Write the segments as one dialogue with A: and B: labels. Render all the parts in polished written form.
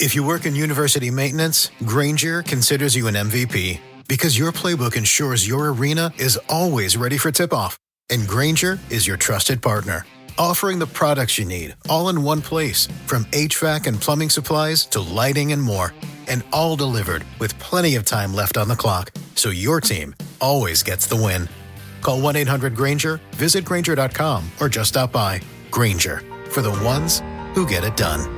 A: If you work in university maintenance, Granger considers you an MVP because your playbook ensures your arena is always ready for tip-off. And Granger is your trusted partner, offering the products you need all in one place, from HVAC and plumbing supplies to lighting and more. And all delivered with plenty of time left on the clock, so your team always gets the win. Call 1-800-GRANGER, visit Granger.com, or just stop by. Granger, for the ones who get it done.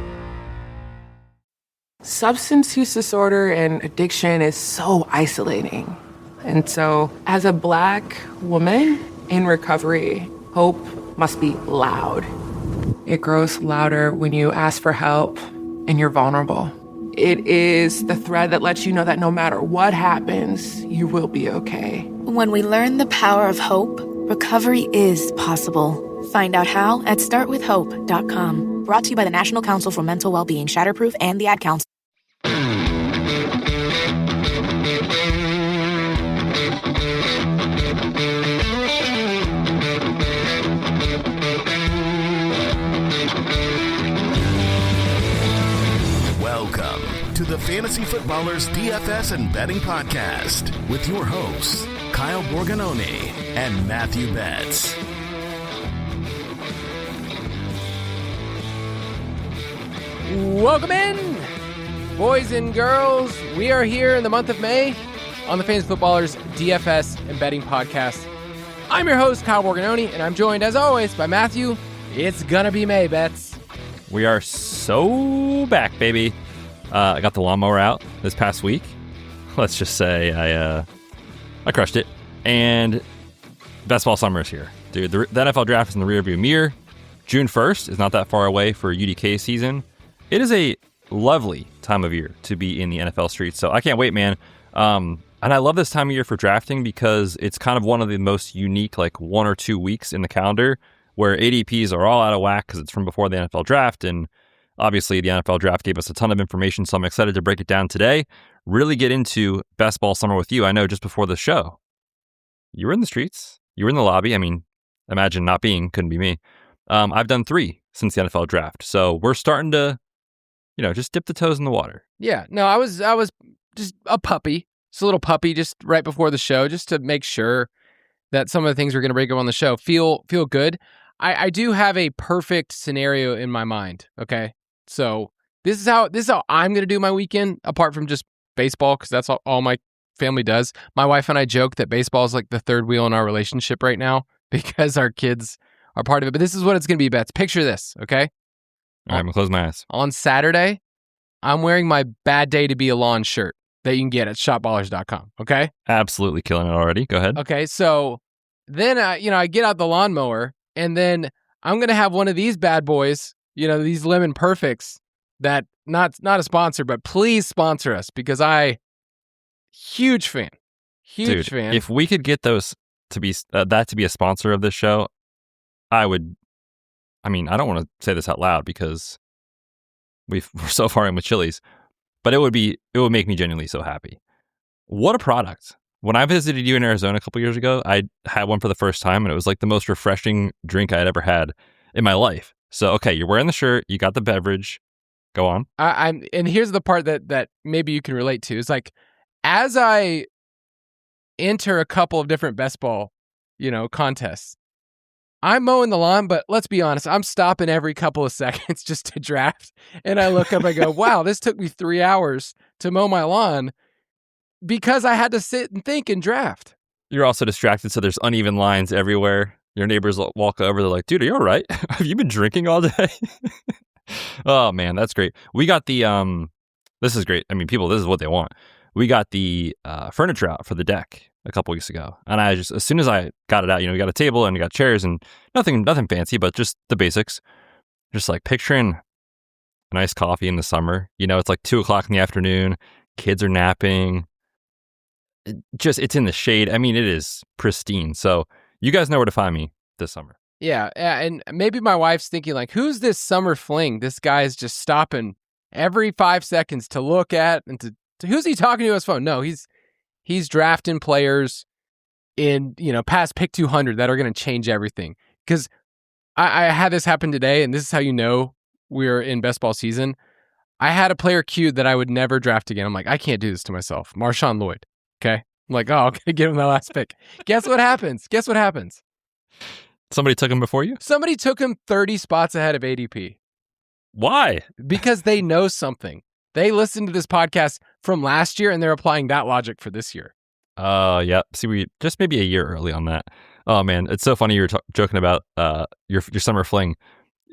B: Substance use disorder and addiction is so isolating. And so, as a Black woman in recovery, hope must be loud. It grows louder when you ask for help and you're vulnerable. It is the thread that lets you know that no matter what happens, you will be okay.
C: When we learn the power of hope, recovery is possible. Find out how at startwithhope.com. Brought to you by the National Council for Mental Wellbeing, Shatterproof, and the Ad Council.
D: Welcome to the Fantasy Footballers DFS and Betting Podcast with your hosts, Kyle Borganoni and Matthew Betz.
E: Welcome in, boys and girls. We are here in the month of May on the Fantasy Footballers DFS and Betting Podcast. I'm your host, Kyle Borganoni, and I'm joined, as always, by Matthew. It's gonna be May, Betz.
F: We are so back, baby. I got the lawnmower out this past week. Let's just say I crushed it. And best ball summer is here. Dude, the NFL draft is in the rearview mirror. June 1st is not that far away for UDK season. It is a lovely time of year to be in the NFL streets. So I can't wait, man. And I love this time of year for drafting because it's kind of one of the most unique, like 1 or 2 weeks in the calendar where ADPs are all out of whack because it's from before the NFL draft. And obviously, the NFL draft gave us a ton of information, so I'm excited to break it down today. Really get into best ball summer with you. I know just before the show, you were in the streets. You were in the lobby. I mean, imagine not being, couldn't be me. I've done 3 since the NFL draft. So we're starting to, just dip the toes in the water.
E: Yeah, no, I was just a puppy. Just a little puppy just right before the show, just to make sure that some of the things we're going to break up on the show feel good. I do have a perfect scenario in my mind, okay? So this is how I'm going to do my weekend, apart from just baseball, because that's all my family does. My wife and I joke that baseball is like the third wheel in our relationship right now because our kids are part of it. But this is what it's going to be, Betz. Picture this, okay?
F: All right, I'm going to close my eyes.
E: On Saturday, I'm wearing my Bad Day to Be a Lawn shirt that you can get at shopballers.com, okay?
F: Absolutely killing it already. Go ahead.
E: Okay, so then, I get out the lawnmower, and then I'm going to have one of these bad boys, these Lemon Perfects that, not a sponsor, but please sponsor us because huge fan.
F: Dude, if we could get those to be, that to be a sponsor of this show, I would, I don't want to say this out loud because we're so far in with Chili's, but it would make me genuinely so happy. What a product. When I visited you in Arizona a couple years ago, I had one for the first time, and it was like the most refreshing drink I had ever had in my life. So, okay, you're wearing the shirt, you got the beverage. Go on.
E: And here's the part that maybe you can relate to. It's like, as I enter a couple of different best ball, contests, I'm mowing the lawn, but let's be honest, I'm stopping every couple of seconds just to draft. And I look up, I go, wow, this took me 3 hours to mow my lawn because I had to sit and think and draft.
F: You're also distracted, so there's uneven lines everywhere. Your neighbors walk over, they're like, dude, are you all right? Have you been drinking all day? Oh, man, that's great. We got the, this is great. People, this is what they want. We got the furniture out for the deck a couple weeks ago. And I just, as soon as I got it out, we got a table and we got chairs and nothing fancy, but just the basics. Just like picturing a nice coffee in the summer. It's like 2:00 in the afternoon. Kids are napping. It's in the shade. It is pristine. So you guys know where to find me this summer.
E: Yeah. And maybe my wife's thinking like, who's this summer fling? This guy's just stopping every 5 seconds to look at and to who's he talking to on his phone? No, he's drafting players in, past pick 200 that are going to change everything. Because I had this happen today, and this is how we're in best ball season. I had a player queued that I would never draft again. I'm like, I can't do this to myself. Marshawn Lloyd. Okay. I'm like, oh, okay, give him that last pick. Guess what happens?
F: Somebody took him before you?
E: Somebody took him 30 spots ahead of ADP.
F: Why?
E: Because they know something. They listened to this podcast from last year and they're applying that logic for this year.
F: Yeah. See, we just maybe a year early on that. Oh man, it's so funny you were joking about your summer fling.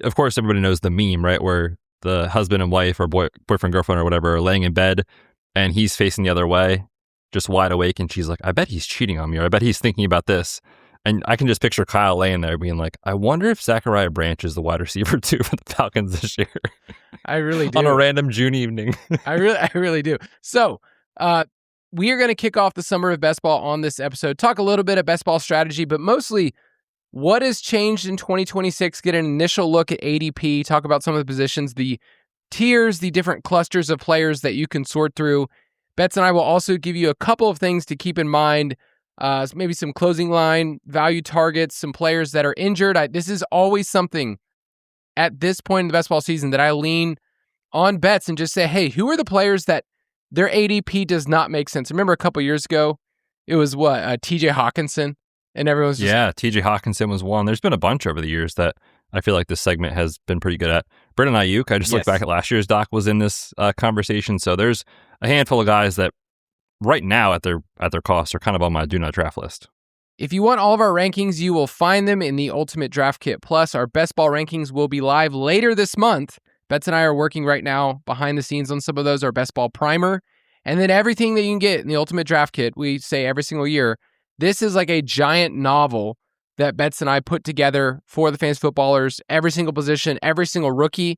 F: Of course, everybody knows the meme, right? Where the husband and wife or boyfriend, girlfriend or whatever are laying in bed and he's facing the other way, just wide awake. And she's like, I bet he's cheating on me, or I bet he's thinking about this. And I can just picture Kyle laying there being like, I wonder if Zachariah Branch is the wide receiver too for the Falcons this year.
E: I really do.
F: On a random June evening.
E: I really do. So we are going to kick off the summer of best ball on this episode, talk a little bit of best ball strategy, but mostly what has changed in 2026, get an initial look at ADP, talk about some of the positions, the tiers, the different clusters of players that you can sort through. Betz and I will also give you a couple of things to keep in mind, maybe some closing line, value targets, some players that are injured. This is always something at this point in the best ball season that I lean on Betz and just say, hey, who are the players that their ADP does not make sense? Remember a couple years ago, it was TJ Hawkinson, and everyone's just...
F: Yeah, TJ Hawkinson was one. There's been a bunch over the years that I feel like this segment has been pretty good at. Brandon Ayuk, I just looked back at last year's doc, was in this conversation. So there's a handful of guys that right now at their cost are kind of on my do not draft list.
E: If you want all of our rankings, you will find them in the Ultimate Draft Kit Plus. Our best ball rankings will be live later this month. Betz and I are working right now behind the scenes on some of those, our best ball primer. And then everything that you can get in the Ultimate Draft Kit, we say every single year, this is like a giant novel that Betz and I put together for the Fantasy Footballers. Every single position, every single rookie,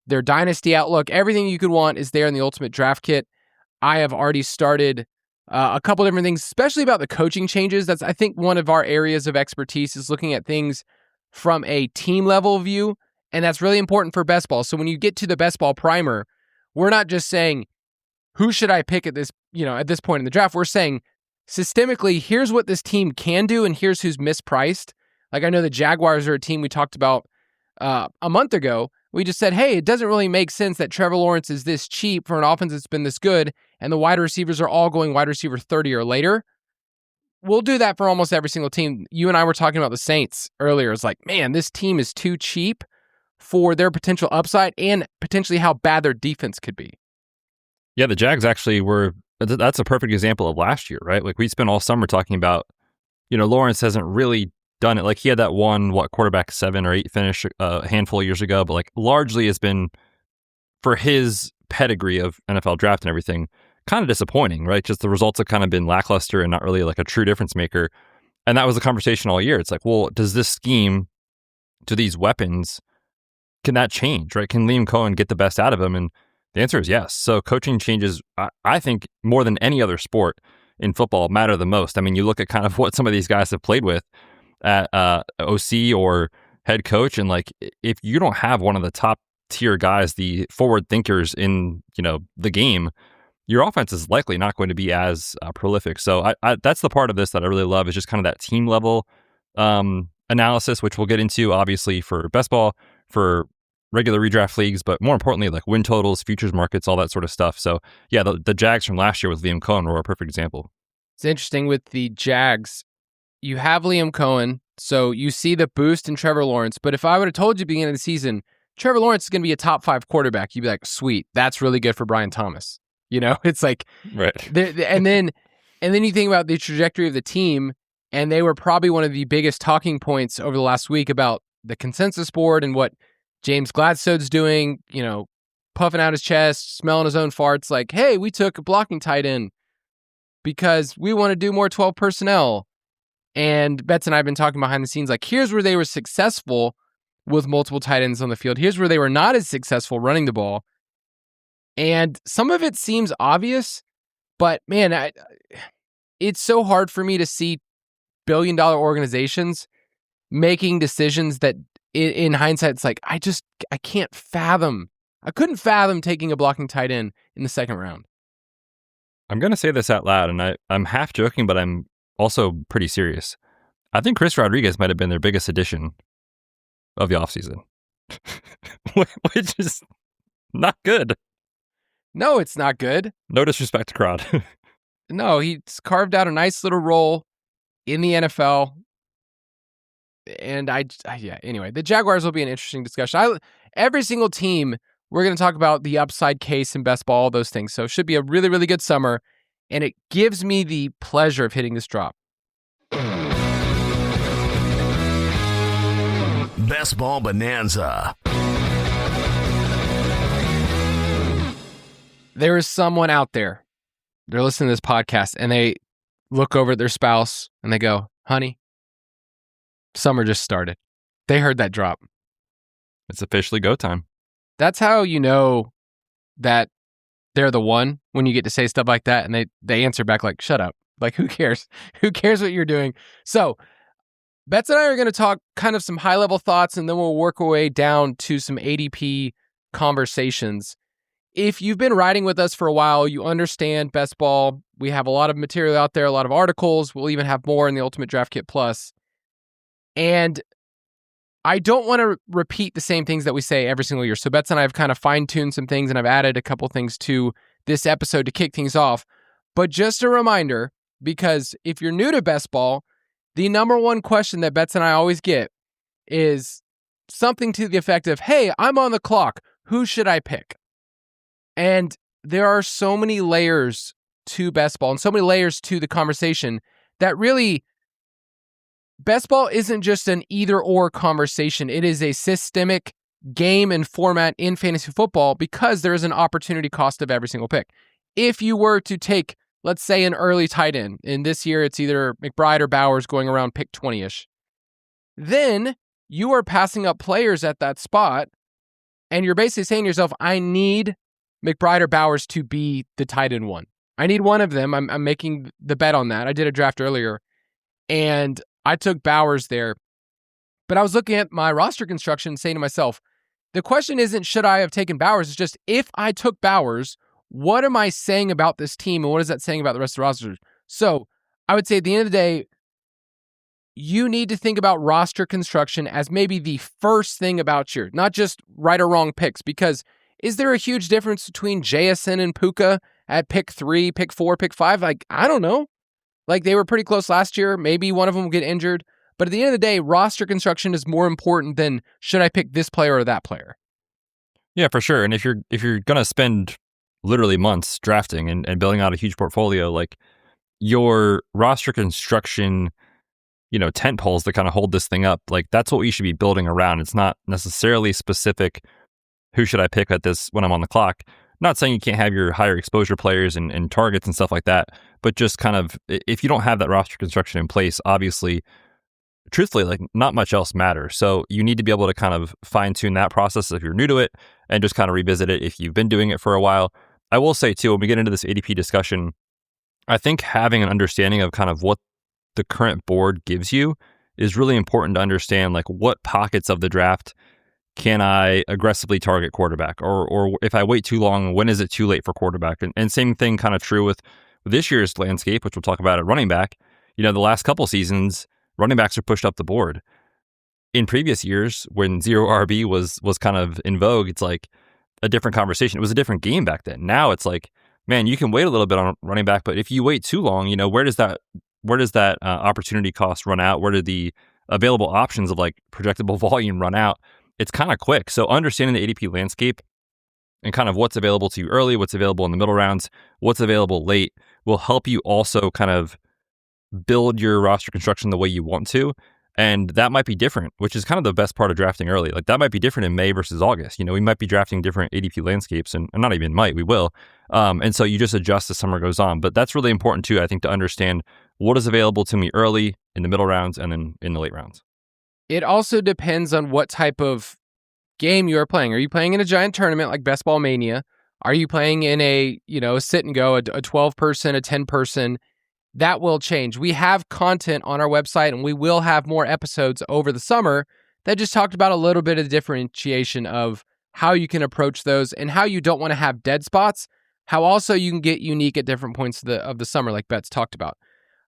E: their dynasty outlook, everything you could want is there in the Ultimate Draft Kit. I have already started a couple different things, especially about the coaching changes. That's, I think, one of our areas of expertise is looking at things from a team level view. And that's really important for best ball. So when you get to the best ball primer, we're not just saying, who should I pick at this point in the draft? We're saying, systemically, here's what this team can do, and here's who's mispriced. Like, I know the Jaguars are a team we talked about a month ago. We just said, hey, it doesn't really make sense that Trevor Lawrence is this cheap for an offense that's been this good, and the wide receivers are all going wide receiver 30 or later. We'll do that for almost every single team. You and I were talking about the Saints earlier. It's like, man, this team is too cheap for their potential upside and potentially how bad their defense could be.
F: Yeah, the Jags actually were, that's a perfect example of last year, right? Like, we spent all summer talking about, Lawrence hasn't really done it. Like, he had that one, quarterback 7 or 8 finish a handful of years ago, but like largely has been, for his pedigree of NFL draft and everything, kind of disappointing, right? Just the results have kind of been lackluster and not really like a true difference maker. And that was the conversation all year. It's like, well, does this scheme, do these weapons, can that change, right? Can Liam Cohen get the best out of him? And the answer is yes. So coaching changes, I think, more than any other sport in football matter the most. I mean, you look at kind of what some of these guys have played with at OC or head coach, and like, if you don't have one of the top tier guys, the forward thinkers in the game, your offense is likely not going to be as prolific. So I that's the part of this that I really love, is just kind of that team level analysis, which we'll get into obviously for best ball, for regular redraft leagues, but more importantly, like win totals, futures markets, all that sort of stuff. So yeah, the Jags from last year with Liam Cohen were a perfect example.
E: It's interesting with the Jags. You have Liam Cohen, so you see the boost in Trevor Lawrence. But if I would have told you at the beginning of the season, Trevor Lawrence is going to be a top 5 quarterback, you'd be like, sweet, that's really good for Brian Thomas. It's like,
F: right.
E: And then you think about the trajectory of the team, and they were probably one of the biggest talking points over the last week about the consensus board and what James Gladstone's doing, puffing out his chest, smelling his own farts, like, hey, we took a blocking tight end because we want to do more 12 personnel. And Betz and I have been talking behind the scenes, like, here's where they were successful with multiple tight ends on the field. Here's where they were not as successful running the ball. And some of it seems obvious, but man, it's so hard for me to see billion-dollar organizations making decisions that in hindsight, it's like, I couldn't fathom taking a blocking tight end in the second round.
F: I'm going to say this out loud, and I'm half joking, but I'm also pretty serious. I think Chris Rodriguez might have been their biggest addition of the offseason, which is not good.
E: No, it's not good.
F: No disrespect to Crowd.
E: No, he's carved out a nice little role in the NFL. And anyway, the Jaguars will be an interesting discussion. Every single team, we're going to talk about the upside case in best ball, all those things. So it should be a really, really good summer. And it gives me the pleasure of hitting this drop.
D: Best Ball Bonanza.
E: There is someone out there, they're listening to this podcast, and they look over at their spouse and they go, honey, summer just started. They heard that drop.
F: It's officially go time.
E: That's how you know that they're the one, when you get to say stuff like that and they answer back like, shut up. Like, who cares? Who cares what you're doing? So Betz and I are going to talk kind of some high-level thoughts, and then we'll work our way down to some ADP conversations. If you've been riding with us for a while, you understand best ball. We have a lot of material out there, a lot of articles. We'll even have more in the Ultimate Draft Kit Plus. And I don't want to repeat the same things that we say every single year. So Betz and I have kind of fine-tuned some things, and I've added a couple things to this episode to kick things off. But just a reminder, because if you're new to best ball, the number one question that Betz and I always get is something to the effect of, hey, I'm on the clock. Who should I pick? And there are so many layers to best ball and so many layers to the conversation that really, best ball isn't just an either-or conversation. It is a systemic game and format in fantasy football because there is an opportunity cost of every single pick. If you were to take, let's say, an early tight end, and this year it's either McBride or Bowers going around pick 20-ish, then you are passing up players at that spot, and you're basically saying to yourself, I need McBride or Bowers to be the tight end one. I need one of them. I'm making the bet on that. I did a draft earlier, and I took Bowers there. But I was looking at my roster construction and saying to myself, the question isn't should I have taken Bowers, it's just if I took Bowers, what am I saying about this team, and what is that saying about the rest of the roster? So I would say at the end of the day, you need to think about roster construction as maybe the first thing about your, not just right or wrong picks, because is there a huge difference between JSN and Puka at pick 3, pick 4, pick 5? Like, I don't know. Like, they were pretty close last year. Maybe one of them will get injured. But at the end of the day, roster construction is more important than should I pick this player or that player.
F: Yeah, for sure. And if you're going to spend literally months drafting and building out a huge portfolio, like your roster construction, tent poles that kind of hold this thing up, like that's what we should be building around. It's not necessarily specific. Who should I pick at this when I'm on the clock? Not saying you can't have your higher exposure players and targets and stuff like that, but just kind of, if you don't have that roster construction in place, obviously, truthfully, like not much else matters. So you need to be able to kind of fine tune that process if you're new to it and just kind of revisit it if you've been doing it for a while. I will say too, when we get into this ADP discussion, I think having an understanding of kind of what the current board gives you is really important to understand, like what pockets of the draft can I aggressively target quarterback? Or if I wait too long, when is it too late for quarterback? And same thing kind of true with this year's landscape, which we'll talk about at running back. The last couple seasons, running backs are pushed up the board. In previous years, when zero RB was kind of in vogue, it's like a different conversation. It was a different game back then. Now it's like, man, you can wait a little bit on running back, but if you wait too long, where does that opportunity cost run out? Where do the available options of like projectable volume run out? It's kind of quick. So understanding the ADP landscape and kind of what's available to you early, what's available in the middle rounds, what's available late will help you also kind of build your roster construction the way you want to. And that might be different, which is kind of the best part of drafting early. Like that might be different in May versus August. We might be drafting different ADP landscapes and not even might, we will. And so you just adjust as summer goes on. But that's really important too, I think, to understand what is available to me early, in the middle rounds, and then in the late rounds.
E: It also depends on what type of game you are playing. Are you playing in a giant tournament like Best Ball Mania? Are you playing in a sit and go, a 12-person, a 10-person? That will change. We have content on our website, and we will have more episodes over the summer that just talked about a little bit of the differentiation of how you can approach those and how you don't want to have dead spots, how also you can get unique at different points of the summer, like Betz talked about.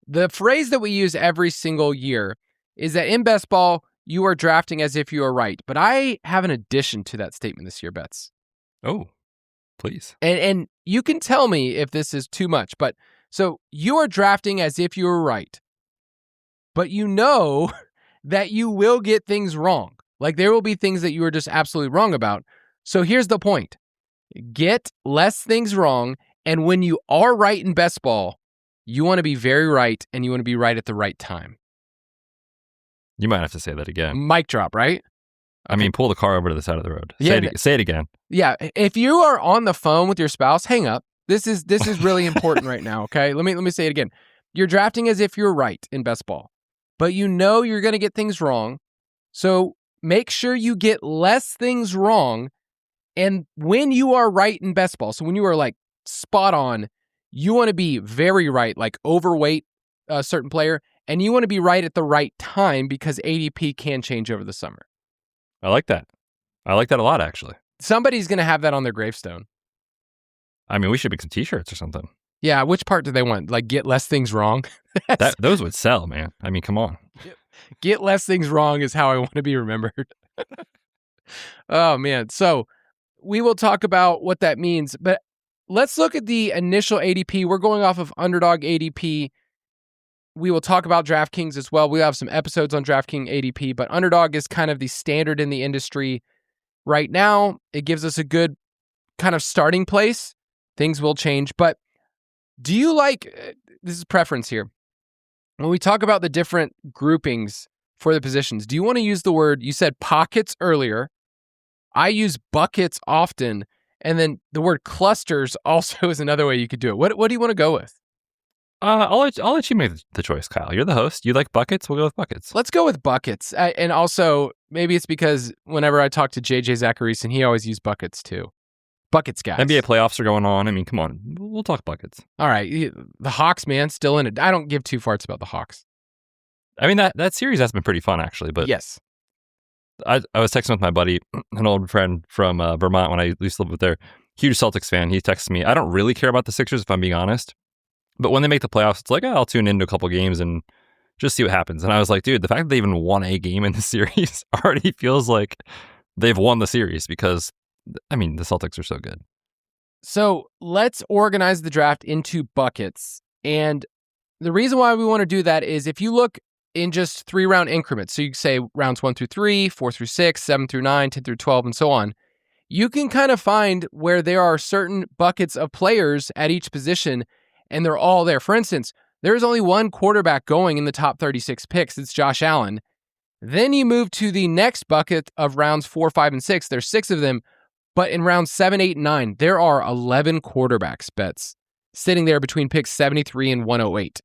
E: The phrase that we use every single year is that in best ball, you are drafting as if you are right. But I have an addition to that statement this year, Betz.
F: Oh. Please.
E: And you can tell me if this is too much, but so you are drafting as if you were right, but you know that you will get things wrong. Like there will be things that you are just absolutely wrong about. So here's the point. Get less things wrong, and when you are right in best ball, you want to be very right, and you want to be right at the right time.
F: You might have to say that again.
E: Mic drop, right?
F: I mean, pull the car over to the side of the road.
E: Yeah,
F: Say it again.
E: Yeah, if you are on the phone with your spouse, hang up. This is really important right now, okay? Let me say it again. You're drafting as if you're right in best ball, but you know you're going to get things wrong. So make sure you get less things wrong. And when you are right in best ball, so when you are like spot on, you want to be very right, like overweight a certain player, and you want to be right at the right time because ADP can change over the summer.
F: I like that. I like that a lot, actually.
E: Somebody's going to have that on their gravestone.
F: I mean, we should make some t-shirts or something.
E: Yeah, which part do they want? Like, get less things wrong?
F: Those would sell, man. I mean, come on.
E: Get less things wrong is how I want to be remembered. Oh, man. So we will talk about what that means, but let's look at the initial ADP. We're going off of Underdog ADP. We will talk about DraftKings as well. We have some episodes on DraftKings ADP, but Underdog is kind of the standard in the industry right now. It gives us a good kind of starting place. Things will change, but do you like, this is preference here, when we talk about the different groupings for the positions, do you want to use the word, you said pockets earlier, I use buckets often, and then the word clusters also is another way you could do it. What do you want to go with?
F: I'll let you make the choice, Kyle. You're the host. You like buckets? We'll go with buckets.
E: Let's go with buckets. And also, maybe it's because whenever I talk to JJ Zacharyson, he always used buckets too. Buckets, guys.
F: NBA playoffs are going on. I mean, come on. We'll talk buckets.
E: All right. The Hawks, man, still in it. I don't give two farts about the Hawks.
F: I mean, that series has been pretty fun, actually. But
E: yes.
F: I was texting with my buddy, an old friend from Vermont when I used to live with there. Huge Celtics fan. He texted me. I don't really care about the Sixers, if I'm being honest. But when they make the playoffs, it's like, I'll tune into a couple games and just see what happens. And I was like, dude, the fact that they even won a game in the series already feels like they've won the series because, I mean, the Celtics are so good.
E: So let's organize the draft into buckets. And the reason why we want to do that is if you look in just 3-round increments, so you say rounds 1 through 3, 4 through 6, 7 through 9, 10 through 12, and so on, you can kind of find where there are certain buckets of players at each position, and they're all there. For instance, there's only one quarterback going in the top 36 picks. It's Josh Allen. Then you move to the next bucket of rounds 4, 5, and 6. There's 6 of them. But in rounds 7, 8, and 9, there are 11 quarterbacks bets sitting there between picks 73 and 108.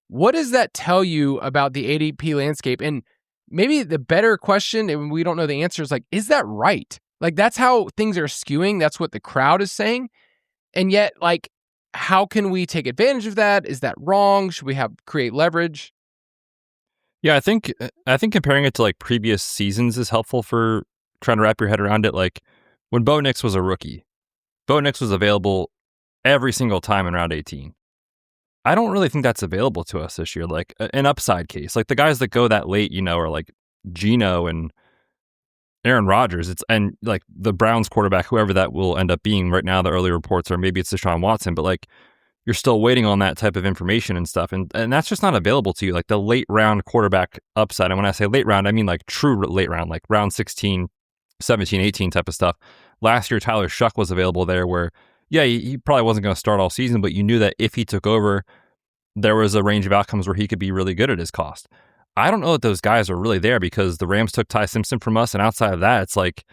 E: What does that tell you about the ADP landscape? And maybe the better question, and we don't know the answer, is like, is that right? Like, that's how things are skewing. That's what the crowd is saying. And yet, like, how can we take advantage of that? Is that wrong? Should we create leverage?
F: Yeah, I think comparing it to like previous seasons is helpful for trying to wrap your head around it. Like when Bo Nix was a rookie, Bo Nix was available every single time in round 18. I don't really think that's available to us this year. Like an upside case, like the guys that go that late, are like Geno and Aaron Rodgers. And like the Browns quarterback, whoever that will end up being right now, the early reports are maybe it's Deshaun Watson, but like you're still waiting on that type of information and stuff. And that's just not available to you. Like the late round quarterback upside. And when I say late round, I mean like true late round, like round 16, 17, 18 type of stuff. Last year, Tyler Shuck was available there where, yeah, he probably wasn't going to start all season, but you knew that if he took over, there was a range of outcomes where he could be really good at his cost. I don't know that those guys are really there because the Rams took Ty Simpson from us, and outside of that, it's like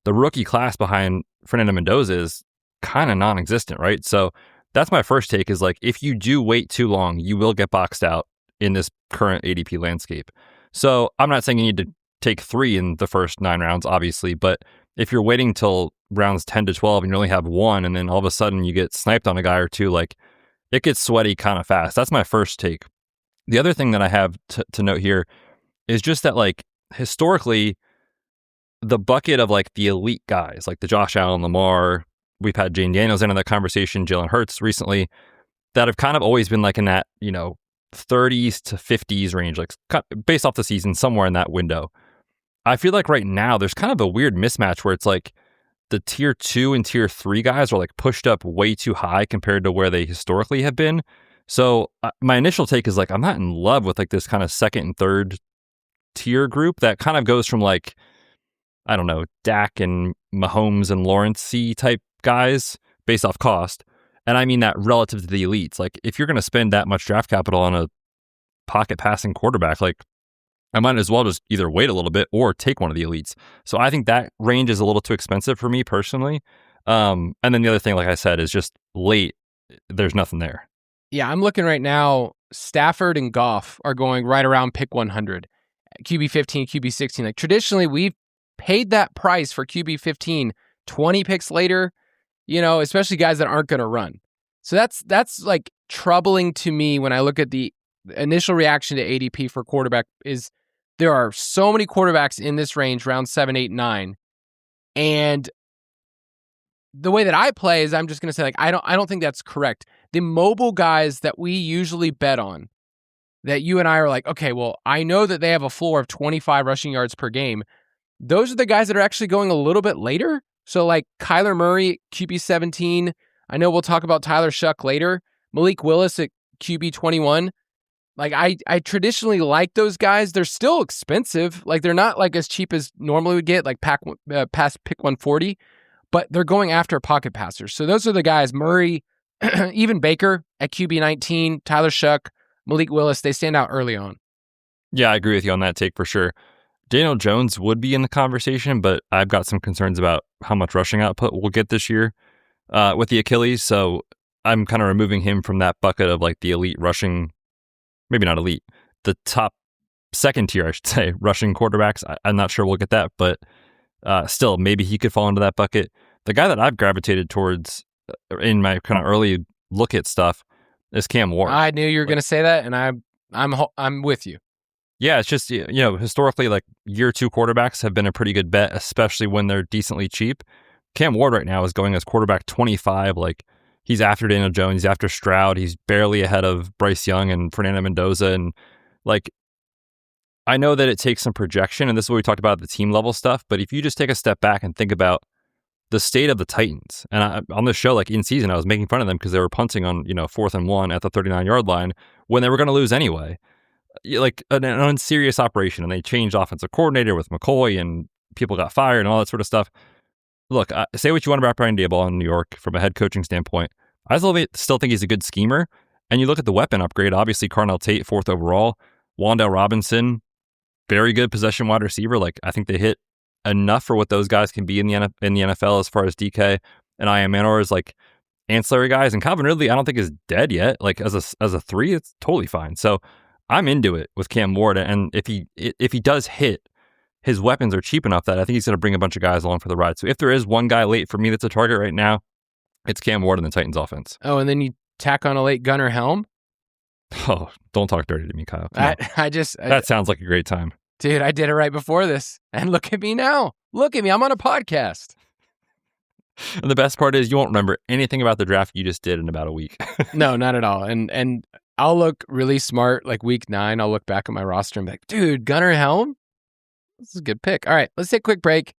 F: the rookie class behind Fernando Mendoza is kind of non-existent, right? So that's my first take is like, if you do wait too long, you will get boxed out in this current ADP landscape. So I'm not saying you need to take 3 in the first 9 rounds, obviously, but if you're waiting till rounds 10 to 12 and you only have 1, and then all of a sudden you get sniped on a guy or two, like it gets sweaty kind of fast. That's my first take. The other thing that I have to note here is just that like historically, the bucket of like the elite guys, like the Josh Allen, Lamar, we've had Jane Daniels into that conversation, Jalen Hurts recently, that have kind of always been like in that, 30s to 50s range, like based off the season, somewhere in that window. I feel like right now there's kind of a weird mismatch where it's like the tier 2 and tier 3 guys are like pushed up way too high compared to where they historically have been. So my initial take is like, I'm not in love with like this kind of second and third tier group that kind of goes from like, I don't know, Dak and Mahomes and Lawrence-y type guys based off cost. And I mean that relative to the elites. Like if you're going to spend that much draft capital on a pocket passing quarterback, like I might as well just either wait a little bit or take one of the elites. So I think that range is a little too expensive for me personally. And then the other thing, like I said, is just late. There's nothing there.
E: Yeah, I'm looking right now. Stafford and Goff are going right around pick 100. QB 15, QB 16. Like traditionally, we've paid that price for QB 15 20 picks later, especially guys that aren't going to run. So that's like troubling to me when I look at the initial reaction to ADP for quarterback is there are so many quarterbacks in this range, round 7, 8, 9. And the way that I play is I'm just going to say, like, I don't think that's correct. The mobile guys that we usually bet on, that you and I are like, okay, well, I know that they have a floor of 25 rushing yards per game. Those are the guys that are actually going a little bit later. So like Kyler Murray, QB 17. I know we'll talk about Tyler Shuck later. Malik Willis at QB 21. Like I traditionally like those guys. They're still expensive. Like they're not like as cheap as normally would get, like past pick 140, but they're going after pocket passers. So those are the guys, Murray, even Baker at QB 19, Tyler Shuck, Malik Willis, they stand out early on.
F: Yeah, I agree with you on that take for sure. Daniel Jones would be in the conversation, but I've got some concerns about how much rushing output we'll get this year with the Achilles. So I'm kind of removing him from that bucket of like the elite rushing, maybe not elite, the top second tier, I should say, rushing quarterbacks. I'm not sure we'll get that, but still, maybe he could fall into that bucket. The guy that I've gravitated towards in my kind of early look at stuff is Cam Ward.
E: I knew you were going to say that, and I'm with you.
F: Yeah, it's just, historically, like year 2 quarterbacks have been a pretty good bet, especially when they're decently cheap. Cam Ward right now is going as quarterback 25. Like he's after Daniel Jones, he's after Stroud, he's barely ahead of Bryce Young and Fernando Mendoza. And like, I know that it takes some projection, and this is what we talked about the team level stuff. But if you just take a step back and think about the state of the Titans, and on this show, like in season, I was making fun of them because they were punting on 4th and 1 at the 39-yard line when they were going to lose anyway. Like an unserious operation, and they changed offensive coordinator with McCoy, and people got fired and all that sort of stuff. Look, say what you want about Brian Daboll in New York from a head coaching standpoint. I still think he's a good schemer. And you look at the weapon upgrade, obviously Carnell Tate, 4th overall, Wan'Dale Robinson, very good possession wide receiver. Like I think they hit enough for what those guys can be in the NFL as far as DK and I.M. Manor is like ancillary guys. And Calvin Ridley, I don't think is dead yet. Like as a 3, it's totally fine. So I'm into it with Cam Ward, and if he does hit, his weapons are cheap enough that I think he's going to bring a bunch of guys along for the ride. So if there is one guy late for me that's a target right now, it's Cam Ward in the Titans offense.
E: Oh, and then you tack on a late Gunnar Helm?
F: Oh, don't talk dirty to me, Kyle.
E: That
F: sounds like a great time.
E: Dude, I did it right before this, and look at me now. Look at me, I'm on a podcast.
F: And the best part is you won't remember anything about the draft you just did in about a week.
E: No, not at all. And I'll look really smart like week 9. I'll look back at my roster and be like, dude, Gunnar Helm? This is a good pick. All right, let's take a quick break.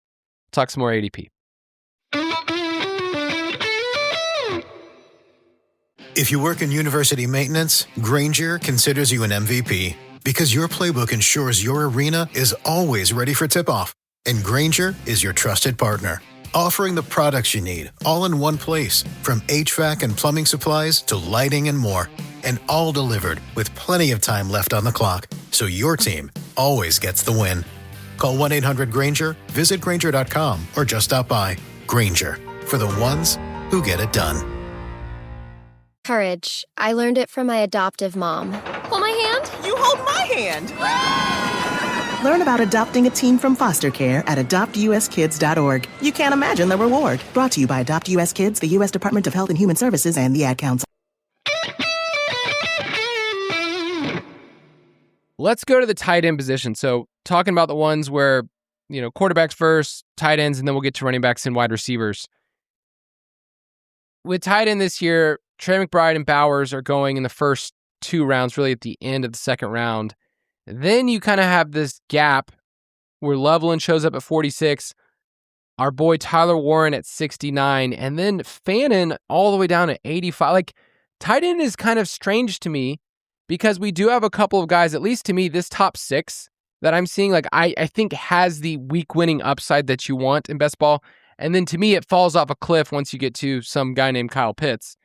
E: Talk some more ADP.
A: If you work in university maintenance, Granger considers you an MVP because your playbook ensures your arena is always ready for tip-off. And Granger is your trusted partner, offering the products you need all in one place, from HVAC and plumbing supplies to lighting and more. And all delivered with plenty of time left on the clock, so your team always gets the win. Call 1-800-GRANGER, visit Granger.com, or just stop by. Granger, for the ones who get it done.
G: Courage. I learned it from my adoptive mom. Hold my hand.
H: You hold my hand.
I: Learn about adopting a teen from foster care at adoptuskids.org. You can't imagine the reward. Brought to you by Adopt US Kids, the U.S. Department of Health and Human Services, and the Ad Council.
E: Let's go to the tight end position. So talking about the ones where, quarterbacks first, tight ends, and then we'll get to running backs and wide receivers. With tight end this year, Trey McBride and Bowers are going in the first 2 rounds, really at the end of the second round. Then you kind of have this gap where Loveland shows up at 46. our boy Tyler Warren at 69, and then Fannin all the way down at 85. Like, tight end is kind of strange to me because we do have a couple of guys, at least to me, this top 6 that I'm seeing, like I think has the week winning upside that you want in best ball. And then to me, it falls off a cliff once you get to some guy named Kyle Pitts.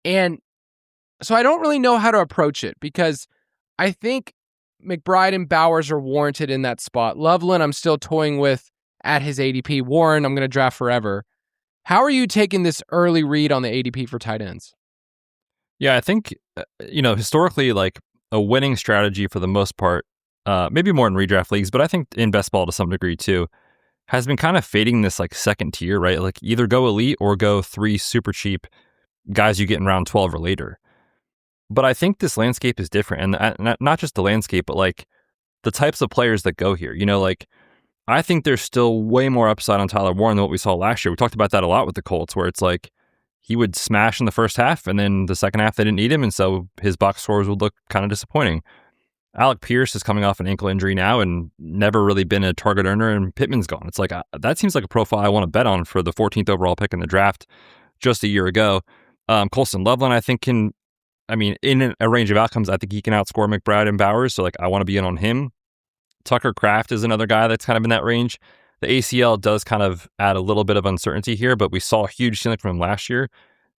E: And so I don't really know how to approach it because I think McBride and Bowers are warranted in that spot. Loveland, I'm still toying with at his ADP. Warren, I'm going to draft forever. How are you taking this early read on the ADP for tight ends?
F: Yeah, I think, historically, like a winning strategy for the most part, maybe more in redraft leagues, but I think in best ball to some degree too, has been kind of fading this like second tier, right? Like either go elite or go 3 super cheap guys you get in round 12 or later. But I think this landscape is different, and not just the landscape, but like the types of players that go here. Like I think there's still way more upside on Tyler Warren than what we saw last year. We talked about that a lot with the Colts, where it's like he would smash in the first half, and then the second half they didn't need him, and so his box scores would look kind of disappointing. Alec Pierce is coming off an ankle injury now and never really been a target earner, and Pittman's gone. It's like that seems like a profile I want to bet on for the 14th overall pick in the draft just a year ago. Colston Loveland, I think, in a range of outcomes, I think he can outscore McBride and Bowers, so like I want to be in on him. Tucker Kraft is another guy that's kind of in that range. The ACL does kind of add a little bit of uncertainty here, but we saw a huge ceiling from him last year. It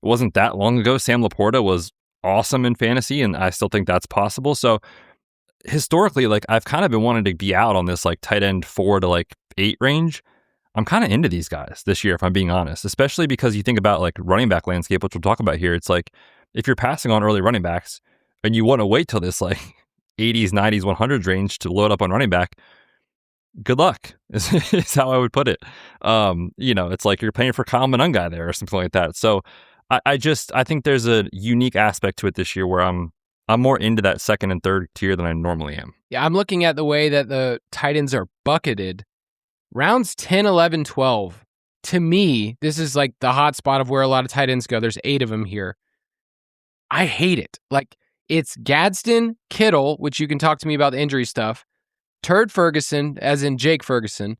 F: wasn't that long ago. Sam Laporta was awesome in fantasy, and I still think that's possible. So historically, like I've kind of been wanting to be out on this like tight end 4 to like 8 range. I'm kind of into these guys this year, if I'm being honest, especially because you think about like running back landscape, which we'll talk about here. It's like if you're passing on early running backs and you want to wait till this like 80s, 90s, 100s range to load up on running back, good luck is how I would put it. It's like you're paying for Kyle Monungai there or something like that. So I think there's a unique aspect to it this year where I'm more into that second and third tier than I normally am.
E: Yeah, I'm looking at the way that the tight ends are bucketed. Rounds 10, 11, 12. To me, this is like the hot spot of where a lot of tight ends go. There's 8 of them here. I hate it. Like, it's Gadsden, Kittle, which you can talk to me about the injury stuff, Turd Ferguson, as in Jake Ferguson,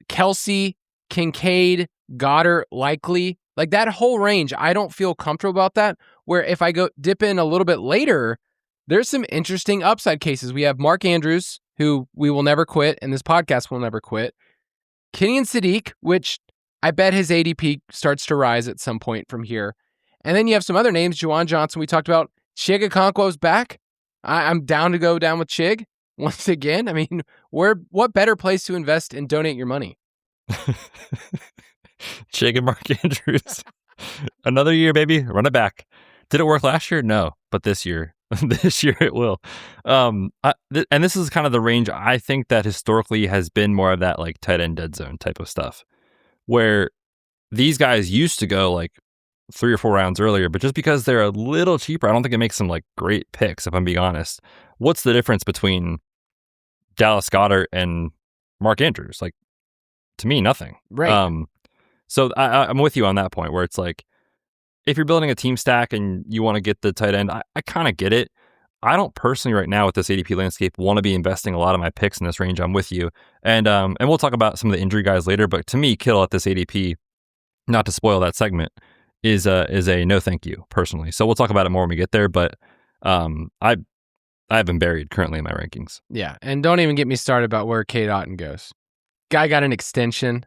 E: Kelsey, Kincaid, Goddard, Likely. Like, that whole range, I don't feel comfortable about that. Where if I go dip in a little bit later, there's some interesting upside cases. We have Mark Andrews, who we will never quit, and this podcast will never quit. Kenyon Sadiq, which I bet his ADP starts to rise at some point from here. And then you have some other names, Juwan Johnson, we talked about. Chig Okonkwo's back. I'm down to go down with Chig once again. I mean, what better place to invest and donate your money?
F: Chig and Mark Andrews. Another year, baby. Run it back. Did it work last year? No, but this year it will. And this is kind of the range I think that historically has been more of that like tight end dead zone type of stuff, where these guys used to go like 3 or 4 rounds earlier, but just because they're a little cheaper, I don't think it makes them like great picks, if I'm being honest. What's the difference between Dallas Goedert and Mark Andrews? Like, to me, nothing.
E: Right.
F: So I'm with you on that point, where it's like, if you're building a team stack and you want to get the tight end, I kind of get it. I don't personally right now with this ADP landscape want to be investing a lot of my picks in this range. I'm with you. And we'll talk about some of the injury guys later, but to me, Kittle at this ADP, not to spoil that segment, is a no thank you personally. So we'll talk about it more when we get there, but I have been buried currently in my rankings.
E: Yeah, and don't even get me started about where Cade Otton goes. Guy got an extension.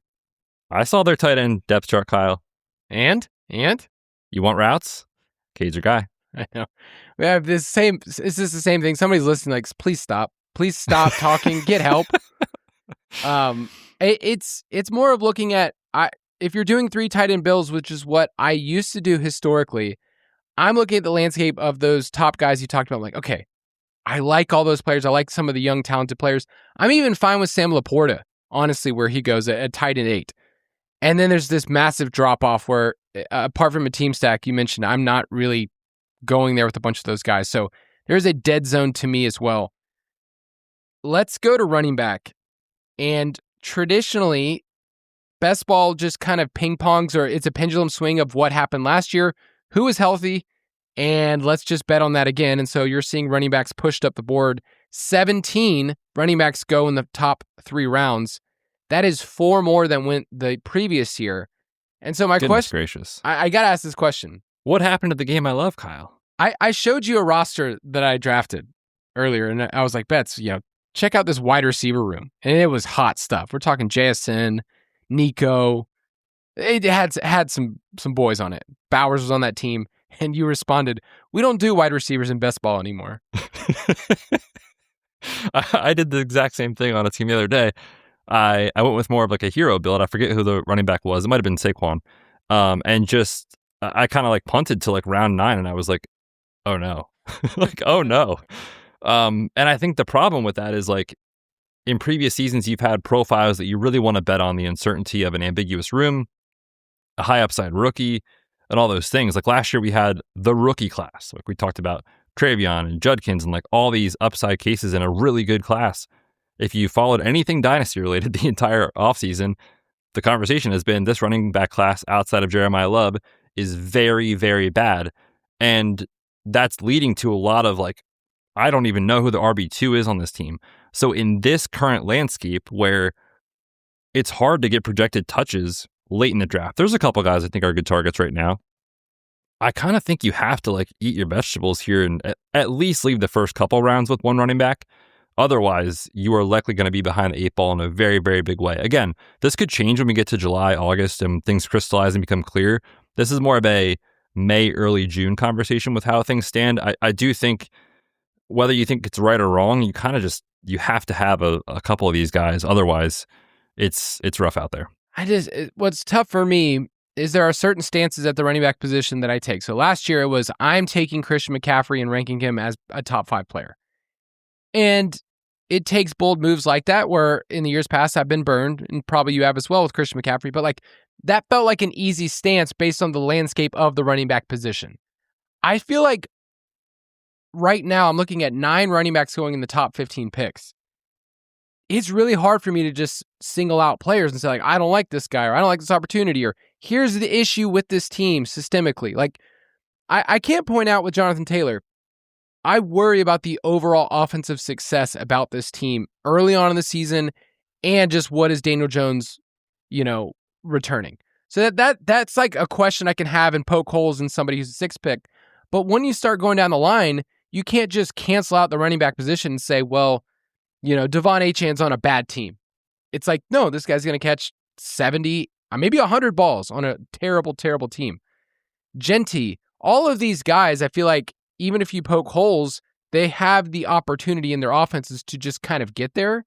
F: I saw their tight end depth chart, Kyle.
E: And?
F: You want routes? Cade's your guy.
E: I know. We have this same, is this the same thing? Somebody's listening like, please stop talking, get help. It's more of looking at, if you're doing 3 tight end builds, which is what I used to do historically, I'm looking at the landscape of those top guys you talked about. I'm like, okay, I like all those players. I like some of the young, talented players. I'm even fine with Sam Laporta, honestly, where he goes at tight end 8. And then there's this massive drop-off where, apart from a team stack you mentioned, I'm not really going there with a bunch of those guys. So there's a dead zone to me as well. Let's go to running back. And traditionally, best ball just kind of ping-pongs, or it's a pendulum swing of what happened last year, who was healthy, and let's just bet on that again. And so you're seeing running backs pushed up the board. 17 running backs go in the top 3 rounds. That is 4 more than went the previous year. And so my
F: Goodness
E: question,
F: gracious.
E: I got to ask this question.
F: What happened to the game I love, Kyle?
E: I showed you a roster that I drafted earlier, and I was like, Betz, check out this wide receiver room. And it was hot stuff. We're talking JSN, Nico. It had some boys on it. Bowers was on that team. And you responded, we don't do wide receivers in best ball anymore.
F: I did the exact same thing on a team the other day. I went with more of like a hero build. I forget who the running back was. It might have been Saquon. And just, I kind of like punted to like round 9 and I was like, oh no. Like, oh no. And I think the problem with that is like in previous seasons, you've had profiles that you really want to bet on the uncertainty of an ambiguous room, a high upside rookie, and all those things. Like last year we had the rookie class. Like we talked about Travion and Judkins and like all these upside cases in a really good class. If you followed anything dynasty related the entire offseason, the conversation has been this running back class outside of Jeremiah Love is very, very bad. And that's leading to a lot of like, I don't even know who the RB2 is on this team. So in this current landscape where it's hard to get projected touches late in the draft, there's a couple guys I think are good targets right now. I kind of think you have to like eat your vegetables here and at least leave the first couple rounds with one running back. Otherwise, you are likely going to be behind the 8 ball in a very, very big way. Again, this could change when we get to July, August, and things crystallize and become clear. This is more of a May, early June conversation with how things stand. I do think whether you think it's right or wrong, you kind of just, you have to have a couple of these guys. Otherwise, it's rough out there.
E: What's tough for me is there are certain stances at the running back position that I take. So last year it was, I'm taking Christian McCaffrey and ranking him as a top 5 player. And it takes bold moves like that where in the years past I've been burned, and probably you have as well with Christian McCaffrey, but like that felt like an easy stance based on the landscape of the running back position. I feel like right now I'm looking at 9 running backs going in the top 15 picks. It's really hard for me to just single out players and say like, I don't like this guy, or I don't like this opportunity, or here's the issue with this team systemically. Like I can't point out with Jonathan Taylor, I worry about the overall offensive success about this team early on in the season and just what is Daniel Jones, returning. So that's like a question I can have and poke holes in somebody who's a 6 pick. But when you start going down the line, you can't just cancel out the running back position and say, well, Devon Achane's on a bad team. It's like, no, this guy's going to catch 70, maybe 100 balls on a terrible, terrible team. Genty, all of these guys, I feel like even if you poke holes, they have the opportunity in their offenses to just kind of get there.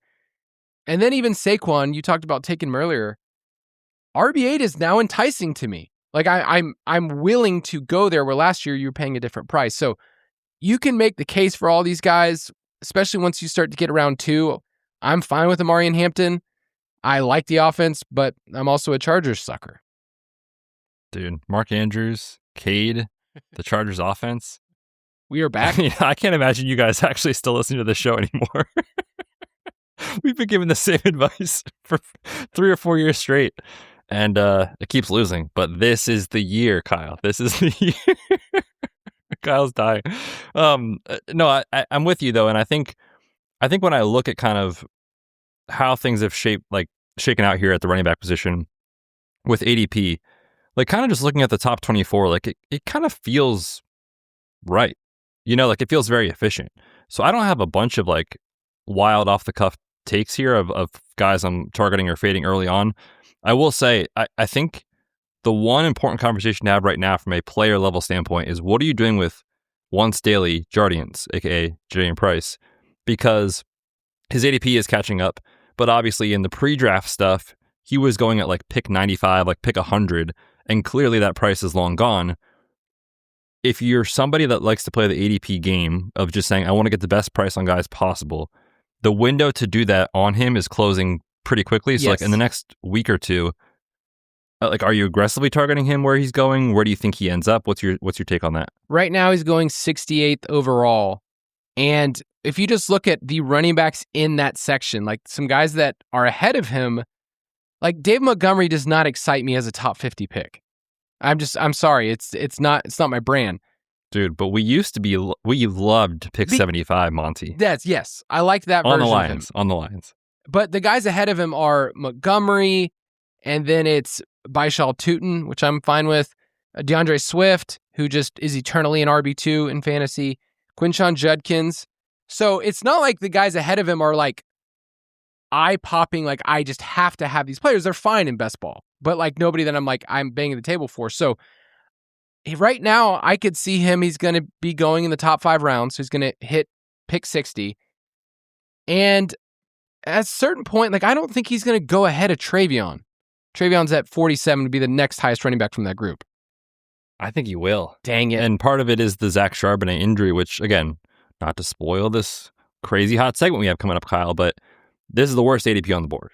E: And then even Saquon, you talked about taking him earlier. RB8 is now enticing to me. Like I'm willing to go there where last year you were paying a different price. So you can make the case for all these guys, especially once you start to get around 2. I'm fine with Amari and Hampton. I like the offense, but I'm also a Chargers sucker.
F: Dude, Mark Andrews, Cade, the Chargers offense.
E: We are back.
F: I can't imagine you guys actually still listening to this show anymore. We've been giving the same advice for 3 or 4 years straight, and it keeps losing. But this is the year, Kyle. This is the year. Kyle's dying. No, I'm with you though, and I think when I look at kind of how things have shaken out here at the running back position with ADP, like kind of just looking at the top 24, like it kind of feels right. Like it feels very efficient. So I don't have a bunch of like wild off the cuff takes here of guys I'm targeting or fading early on. I will say, I think the one important conversation to have right now from a player level standpoint is what are you doing with once daily Jardians, aka Jadavian Price, because his ADP is catching up. But obviously in the pre-draft stuff, he was going at like pick 95, like pick 100, and clearly that price is long gone. If you're somebody that likes to play the ADP game of just saying, I want to get the best price on guys possible, the window to do that on him is closing pretty quickly. So like in the next week or two, like, are you aggressively targeting him where he's going? Where do you think he ends up? What's your take on that?
E: Right now he's going 68th overall. And if you just look at the running backs in that section, like some guys that are ahead of him, like Dave Montgomery does not excite me as a top 50 pick. I'm sorry. It's not my brand.
F: Dude, but we loved to pick 75, Monty.
E: Yes. I like that
F: on
E: version
F: the Lions,
E: of him.
F: on the Lions.
E: But the guys ahead of him are Montgomery, and then it's Baishal Tootin, which I'm fine with. DeAndre Swift, who just is eternally an RB2 in fantasy. Quinshon Judkins. So it's not like the guys ahead of him are like eye-popping, like I just have to have these players. They're fine in best ball, but like nobody that I'm banging the table for. So right now, I could see him. He's going to be going in the top 5 rounds. So he's going to hit pick 60. And at a certain point, like I don't think he's going to go ahead of Travion. Travion's at 47 to be the next highest running back from that group.
F: I think he will.
E: Dang it.
F: And part of it is the Zach Charbonnet injury, which, again, not to spoil this crazy hot segment we have coming up, Kyle, but this is the worst ADP on the board.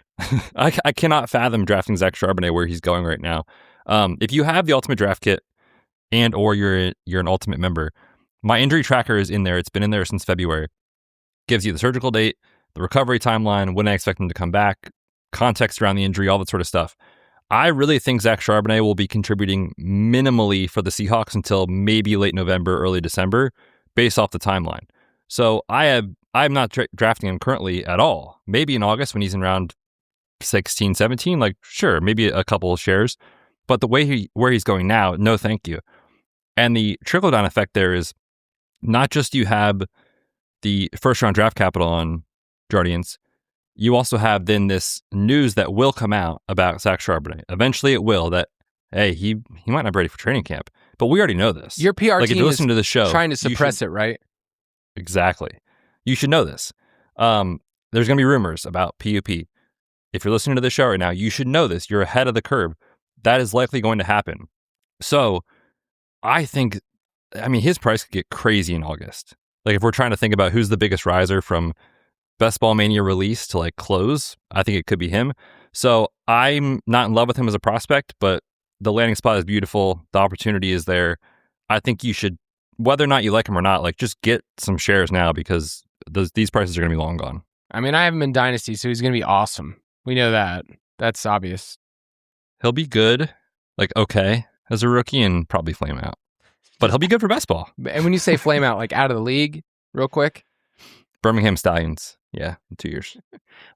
F: I cannot fathom drafting Zach Charbonnet where he's going right now. If you have the Ultimate Draft Kit and or you're an Ultimate member, my injury tracker is in there. It's been in there since February. Gives you the surgical date, the recovery timeline, when I expect him to come back, context around the injury, all that sort of stuff. I really think Zach Charbonnet will be contributing minimally for the Seahawks until maybe late November, early December, based off the timeline. So I'm not drafting him currently at all. Maybe in August when he's in round 16, 17, like sure, maybe a couple of shares. But the way where he's going now, no thank you. And the trickle-down effect there is not just you have the first-round draft capital on Guardians, you also have then this news that will come out about Zach Charbonnet. Eventually it will, that, hey, he might not be ready for training camp. But we already know this.
E: Your PR
F: like,
E: team
F: if you listen to the show,
E: trying to suppress it, right?
F: Exactly. You should know this. There's going to be rumors about PUP. If you're listening to the show right now, you should know this. You're ahead of the curve. That is likely going to happen. So I think, his price could get crazy in August. Like if we're trying to think about who's the biggest riser from Best Ball Mania release to like close, I think it could be him. So I'm not in love with him as a prospect, but the landing spot is beautiful. The opportunity is there. I think you should, whether or not you like him or not, like just get some shares now because these prices are going to be long gone.
E: I have him in Dynasty, so he's going to be awesome. We know that. That's obvious.
F: He'll be good, like okay, as a rookie and probably flame out. But he'll be good for best ball.
E: And when you say flame out, like out of the league, real quick?
F: Birmingham Stallions. Yeah, in 2 years.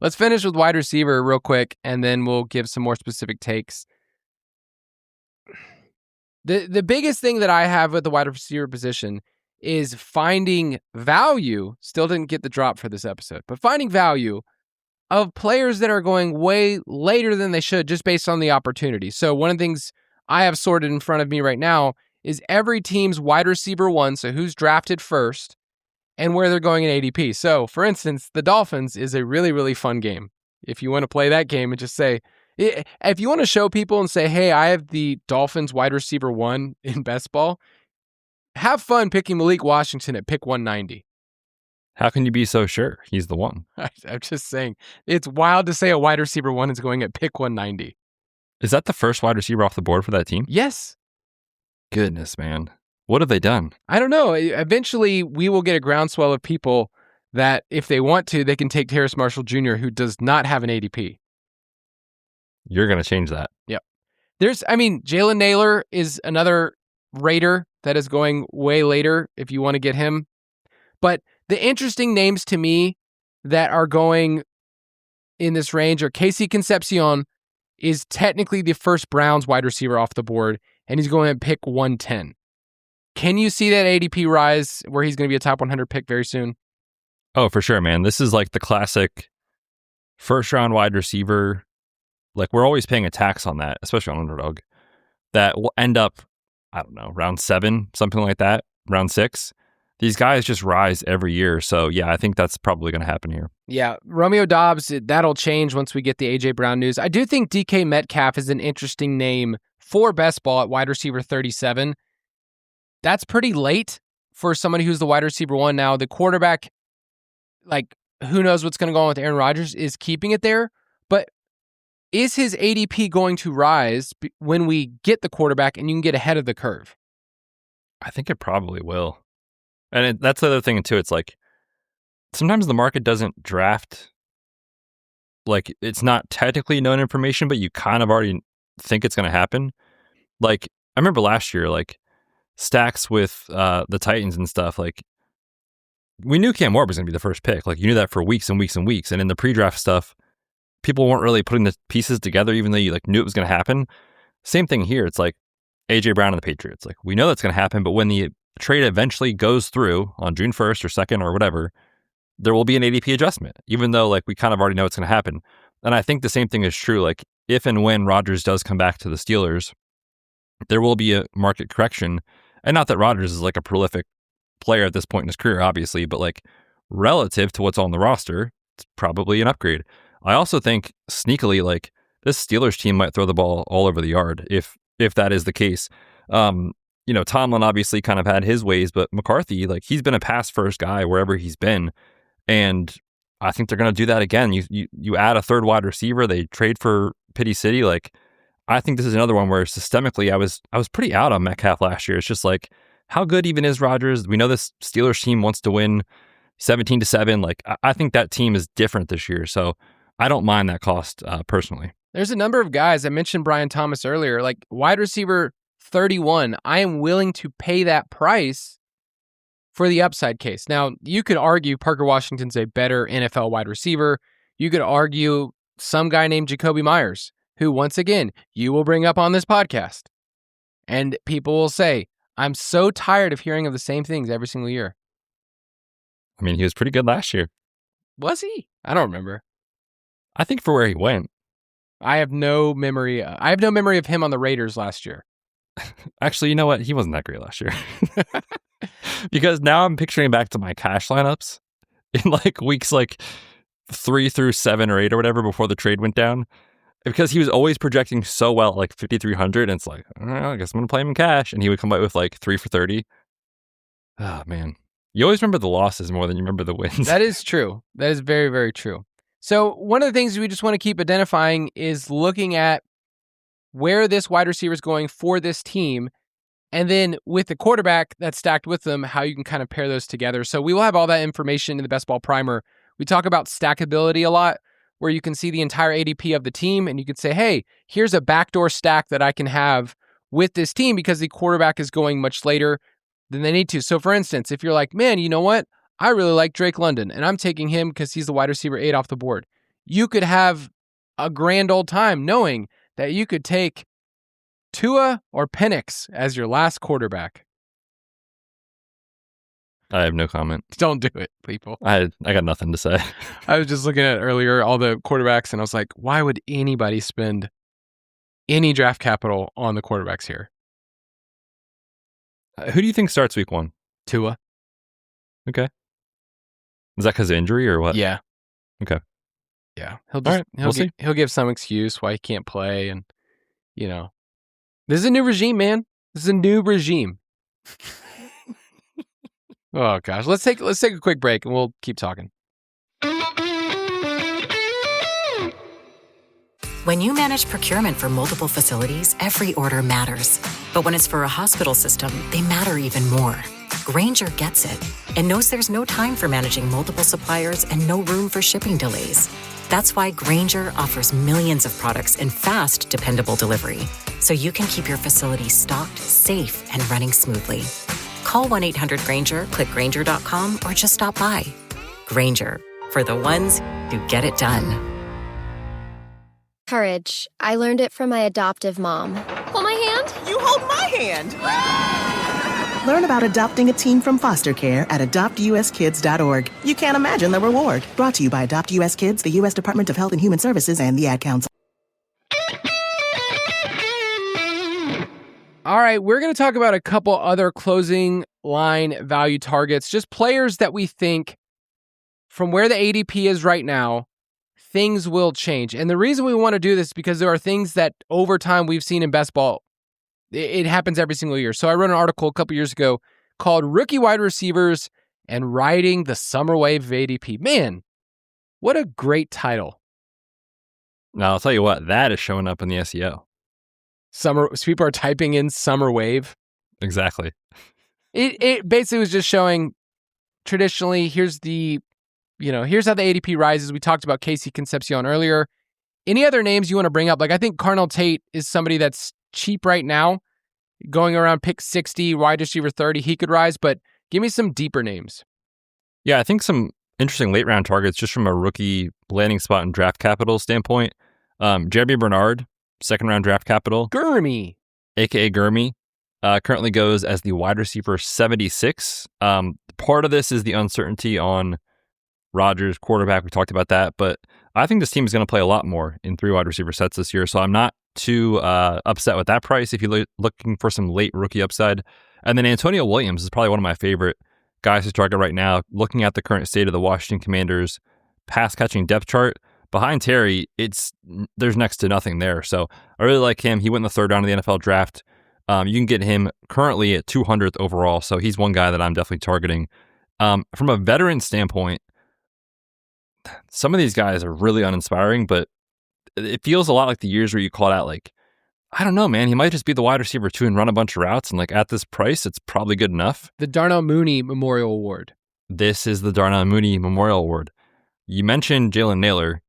E: Let's finish with wide receiver real quick, and then we'll give some more specific takes. The biggest thing that I have with the wide receiver position is finding value. Still didn't get the drop for this episode, but finding value of players that are going way later than they should just based on the opportunity. So one of the things I have sorted in front of me right now is every team's wide receiver 1, so who's drafted first, and where they're going in ADP. So, for instance, the Dolphins is a really, really fun game. If you want to play that game and just say, if you want to show people and say, hey, I have the Dolphins wide receiver 1 in best ball, have fun picking Malik Washington at pick 190.
F: How can you be so sure he's the one?
E: I'm just saying, it's wild to say a wide receiver 1 is going at pick 190.
F: Is that the first wide receiver off the board for that team?
E: Yes.
F: Goodness, man. What have they done?
E: I don't know. Eventually, we will get a groundswell of people that, if they want to, they can take Terrace Marshall Jr., who does not have an ADP.
F: You're going to change that.
E: Yep. Jalen Naylor is another Raider that is going way later if you want to get him. But the interesting names to me that are going in this range are Casey Concepcion is technically the first Browns wide receiver off the board, and he's going to pick 110. Can you see that ADP rise where he's going to be a top 100 pick very soon?
F: Oh, for sure, man. This is like the classic first-round wide receiver. Like, we're always paying a tax on that, especially on Underdog, that will end up, I don't know, round 7, something like that, round 6. These guys just rise every year. So, yeah, I think that's probably going to happen here.
E: Yeah, Romeo Doubs, that'll change once we get the A.J. Brown news. I do think DK Metcalf is an interesting name for best ball at wide receiver 37. That's pretty late for somebody who's the wide receiver 1 now. The quarterback, like, who knows what's going to go on with Aaron Rodgers, is keeping it there. But is his ADP going to rise when we get the quarterback and you can get ahead of the curve?
F: I think it probably will. And that's the other thing, too. It's like, sometimes the market doesn't draft, like, it's not technically known information, but you kind of already think it's going to happen. Like, I remember last year, like, stacks with the Titans and stuff, like, we knew Cam Ward was going to be the first pick. Like, you knew that for weeks and weeks and weeks. And in the pre-draft stuff, people weren't really putting the pieces together, even though you like knew it was going to happen. Same thing here. It's like AJ Brown and the Patriots. Like, we know that's going to happen, but when the trade eventually goes through on June 1st or 2nd or whatever, there will be an ADP adjustment, even though like we kind of already know it's going to happen. And I think the same thing is true. Like, if and when Rodgers does come back to the Steelers, there will be a market correction. And not that Rodgers is like a prolific player at this point in his career, obviously, but like relative to what's on the roster, it's probably an upgrade. I also think sneakily, like, this Steelers team might throw the ball all over the yard if that is the case. Tomlin obviously kind of had his ways, but McCarthy, like, he's been a pass first guy wherever he's been. And I think they're going to do that again. You add a third wide receiver, they trade for Pity City. Like, I think this is another one where systemically I was pretty out on Metcalf last year. It's just like, how good even is Rodgers? We know this Steelers team wants to win 17-7. Like, I think that team is different this year. So I don't mind that cost personally.
E: There's a number of guys. I mentioned Brian Thomas earlier, like wide receiver 31. I am willing to pay that price for the upside case. Now, you could argue Parker Washington's a better NFL wide receiver. You could argue some guy named Jacoby Myers, who, once again, you will bring up on this podcast. And people will say, I'm so tired of hearing of the same things every single year.
F: I mean, he was pretty good last year.
E: Was he? I don't remember.
F: I think for where he went.
E: I have no memory of him on the Raiders last year.
F: Actually, you know what? He wasn't that great last year. Because now I'm picturing back to my cash lineups in like weeks like 3 through 7 or 8 or whatever before the trade went down. Because he was always projecting so well at like 5,300, and it's like, I guess I'm going to play him in cash. And he would come out with like 3 for 30. Oh, man. You always remember the losses more than you remember the wins.
E: That is true. That is very, very true. So one of the things we just want to keep identifying is looking at where this wide receiver is going for this team, and then with the quarterback that's stacked with them, how you can kind of pair those together. So we will have all that information in the Best Ball Primer. We talk about stackability a lot, where you can see the entire ADP of the team, and you could say, hey, here's a backdoor stack that I can have with this team because the quarterback is going much later than they need to. So for instance, if you're like, man, you know what? I really like Drake London, and I'm taking him because he's the wide receiver 8 off the board. You could have a grand old time knowing that you could take Tua or Penix as your last quarterback.
F: I have no comment.
E: Don't do it, people.
F: I got nothing to say.
E: I was just looking at earlier all the quarterbacks, and I was like, why would anybody spend any draft capital on the quarterbacks here?
F: Who do you think starts week 1?
E: Tua.
F: Okay. Is that because of injury or what?
E: Yeah.
F: Okay.
E: Yeah. He'll give some excuse why he can't play, and this is a new regime, man. This is a new regime. Oh gosh, let's take a quick break and we'll keep talking.
H: When you manage procurement for multiple facilities, every order matters. But when it's for a hospital system, they matter even more. Grainger gets it and knows there's no time for managing multiple suppliers and no room for shipping delays. That's why Grainger offers millions of products in fast, dependable delivery, so you can keep your facility stocked, safe, and running smoothly. Call 1-800-GRAINGER, click Grainger.com, or just stop by. Grainger, for the ones who get it done.
G: Courage. I learned it from my adoptive mom. Hold my hand.
J: You hold my hand.
I: Learn about adopting a teen from foster care at adoptuskids.org. You can't imagine the reward. Brought to you by Adopt US Kids, the U.S. Department of Health and Human Services, and the Ad Council.
E: All right, we're going to talk about a couple other closing line value targets, just players that we think from where the ADP is right now, things will change. And the reason we want to do this is because there are things that over time we've seen in best ball. It happens every single year. So I wrote an article a couple years ago called Rookie Wide Receivers and Riding the Summer Wave of ADP. Man, what a great title.
F: Now, I'll tell you what, that is showing up in the SEO.
E: So people are typing in summer wave.
F: Exactly.
E: It basically was just showing traditionally, here's how the ADP rises. We talked about Casey Concepcion earlier. Any other names you want to bring up? Like, I think Carnell Tate is somebody that's cheap right now, going around pick 60, wide receiver 30. He could rise, but give me some deeper names.
F: Yeah, I think some interesting late round targets just from a rookie landing spot and draft capital standpoint. Jeremy Bernard, second round draft capital.
E: Gurmy.
F: AKA Gurmy, currently goes as the wide receiver 76. Part of this is the uncertainty on Rodgers, quarterback. We talked about that, but I think this team is going to play a lot more in 3 wide receiver sets this year, so I'm not too upset with that price if you're looking for some late rookie upside. And then Antonio Williams is probably one of my favorite guys to target right now. Looking at the current state of the Washington Commanders pass catching depth chart, behind Terry, there's next to nothing there. So I really like him. He went in the 3rd round of the NFL draft. You can get him currently at 200th overall, so he's one guy that I'm definitely targeting. From a veteran standpoint, some of these guys are really uninspiring, but it feels a lot like the years where you called out, like, I don't know, man, he might just be the wide receiver 2 and run a bunch of routes, and like at this price, it's probably good enough.
E: The Darnell Mooney Memorial Award.
F: This is the Darnell Mooney Memorial Award. You mentioned Jalen Naylor.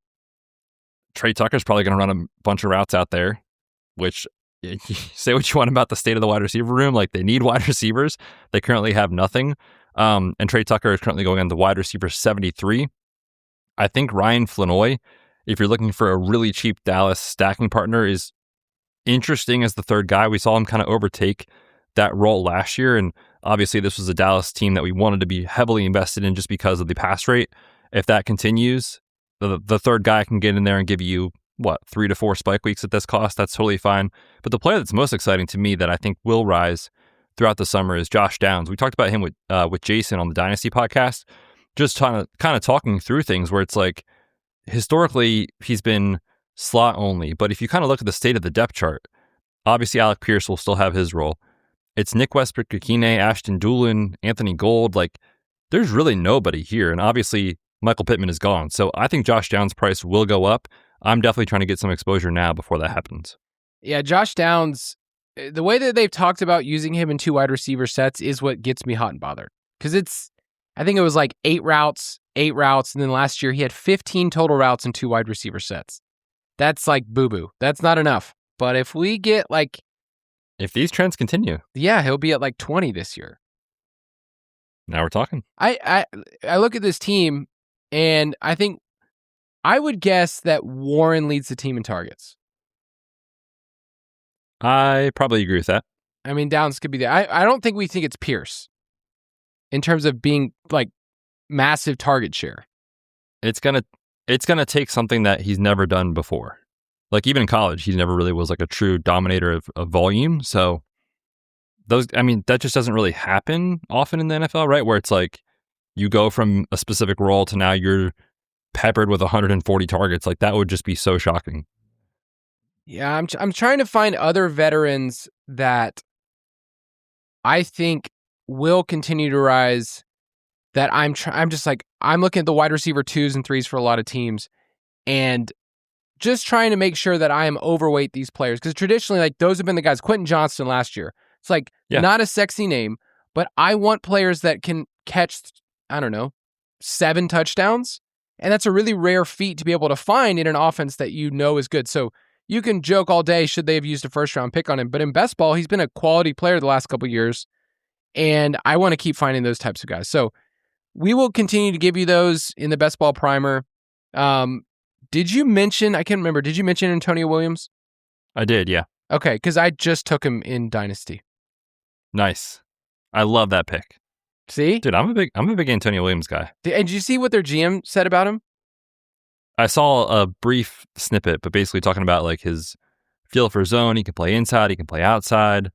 F: Trey Tucker's probably going to run a bunch of routes out there, which you say what you want about the state of the wide receiver room. Like, they need wide receivers. They currently have nothing. And Trey Tucker is currently going on the wide receiver 73. I think Ryan Flanoy, if you're looking for a really cheap Dallas stacking partner, is interesting as the 3rd guy. We saw him kind of overtake that role last year. And obviously this was a Dallas team that we wanted to be heavily invested in just because of the pass rate. If that continues, the 3rd guy can get in there and give you, 3 to 4 spike weeks at this cost. That's totally fine. But the player that's most exciting to me that I think will rise throughout the summer is Josh Downs. We talked about him with Jason on the Dynasty podcast, just kind of talking through things where it's like, historically, he's been slot only. But if you kind of look at the state of the depth chart, obviously Alec Pierce will still have his role. It's Nick Westbrook-Ikine, Ashton Dulin, Anthony Gold. Like, there's really nobody here. And obviously, Michael Pittman is gone. So I think Josh Downs' price will go up. I'm definitely trying to get some exposure now before that happens.
E: Yeah, Josh Downs, the way that they've talked about using him in 2 wide receiver sets is what gets me hot and bothered. Because I think it was like 8 routes, and then last year he had 15 total routes in 2 wide receiver sets. That's like boo-boo. That's not enough. But if we get
F: if these trends continue,
E: yeah, he'll be at like 20 this year.
F: Now we're talking.
E: I look at this team, and I think I would guess that Warren leads the team in targets.
F: I probably agree with that.
E: I mean, Downs could be there. I don't think we think it's Pierce in terms of being like massive target share.
F: It's gonna take something that he's never done before. Like, even in college, he never really was like a true dominator of volume. So that just doesn't really happen often in the NFL, right? Where it's like you go from a specific role to now you're peppered with 140 targets. Like, that would just be so shocking.
E: Yeah, I'm trying to find other veterans that I think will continue to rise. That I'm looking at the wide receiver 2s and 3s for a lot of teams, and just trying to make sure that I am overweight these players, because traditionally, like, those have been the guys. Quentin Johnston last year. It's like, not a sexy name, but I want players that can catch, 7 touchdowns. And that's a really rare feat to be able to find in an offense that is good. So you can joke all day, should they have used a 1st-round pick on him? But in best ball, he's been a quality player the last couple of years. And I want to keep finding those types of guys. So we will continue to give you those in the best ball primer. Did you mention, I can't remember, did you mention Antonio Williams?
F: I did, yeah.
E: Okay, because I just took him in Dynasty.
F: Nice. I love that pick.
E: See?
F: Dude, I'm a big Antonio Williams guy.
E: And did you see what their GM said about him?
F: I saw a brief snippet, but basically talking about like his feel for zone. He can play inside, he can play outside.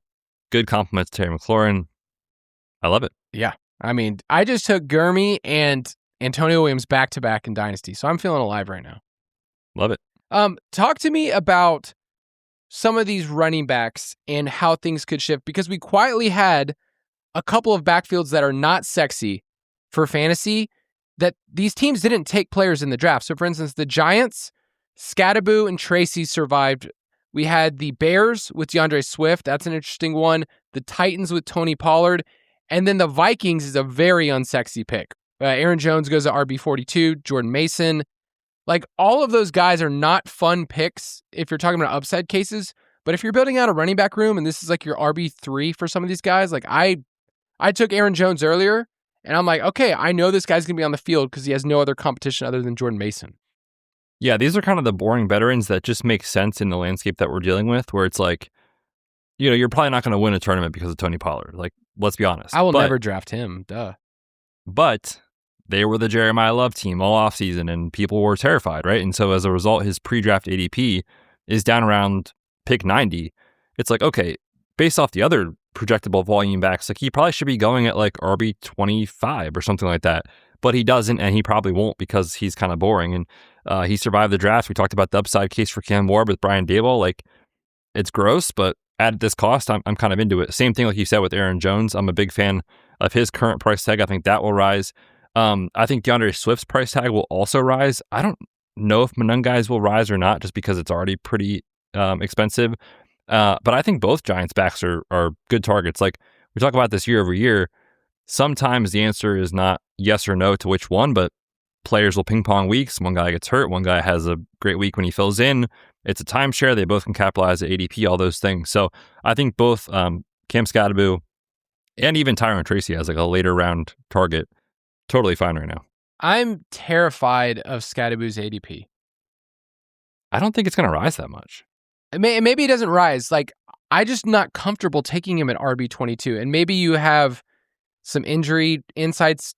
F: Good compliments to Terry McLaurin. I love it.
E: Yeah. I mean, I just took Gurmy and Antonio Williams back-to-back in Dynasty, so I'm feeling alive right now.
F: Love it.
E: Talk to me about some of these running backs and how things could shift, because we quietly had a couple of backfields that are not sexy for fantasy, that these teams didn't take players in the draft. So, for instance, the Giants, Scadaboo and Tracy survived. We had the Bears with DeAndre Swift. That's an interesting one. The Titans with Tony Pollard. And then the Vikings is a very unsexy pick. Aaron Jones goes to RB42, Jordan Mason. Like, all of those guys are not fun picks if you're talking about upside cases. But if you're building out a running back room and this is like your RB3 for some of these guys, like I took Aaron Jones earlier, And I'm like, okay, I know this guy's going to be on the field because he has no other competition other than Jordan Mason.
F: Yeah, these are kind of the boring veterans that just make sense in the landscape that we're dealing with, where it's like, you're probably not going to win a tournament because of Tony Pollard. Like, let's be honest.
E: I will never draft him. Duh.
F: But they were the Jeremiah Love team all offseason, and people were terrified, right? And so as a result, his pre-draft ADP is down around pick 90. It's like, okay, based off the other projectable volume backs, like he probably should be going at like RB 25 or something like that. But he doesn't, and he probably won't because he's kind of boring. And he survived the draft. We talked about the upside case for Cam Ward with Brian Daboll. Like, it's gross, but at this cost, I'm kind of into it. Same thing like you said with Aaron Jones. I'm a big fan of his current price tag. I think that will rise. I think DeAndre Swift's price tag will also rise. I don't know if Monungai's will rise or not, just because it's already pretty expensive. But I think both Giants backs are good targets. Like, we talk about this year over year. Sometimes the answer is not yes or no to which one, but players will ping pong weeks. One guy gets hurt. One guy has a great week when he fills in. It's a timeshare. They both can capitalize at ADP, all those things. So I think both Cam Skattebo and even Tyron Tracy as like a later round target, totally fine right now.
E: I'm terrified of Skattebo's ADP.
F: I don't think it's going to rise that much.
E: Maybe it doesn't rise. Like, I just not comfortable taking him at RB22. And maybe you have some injury insights,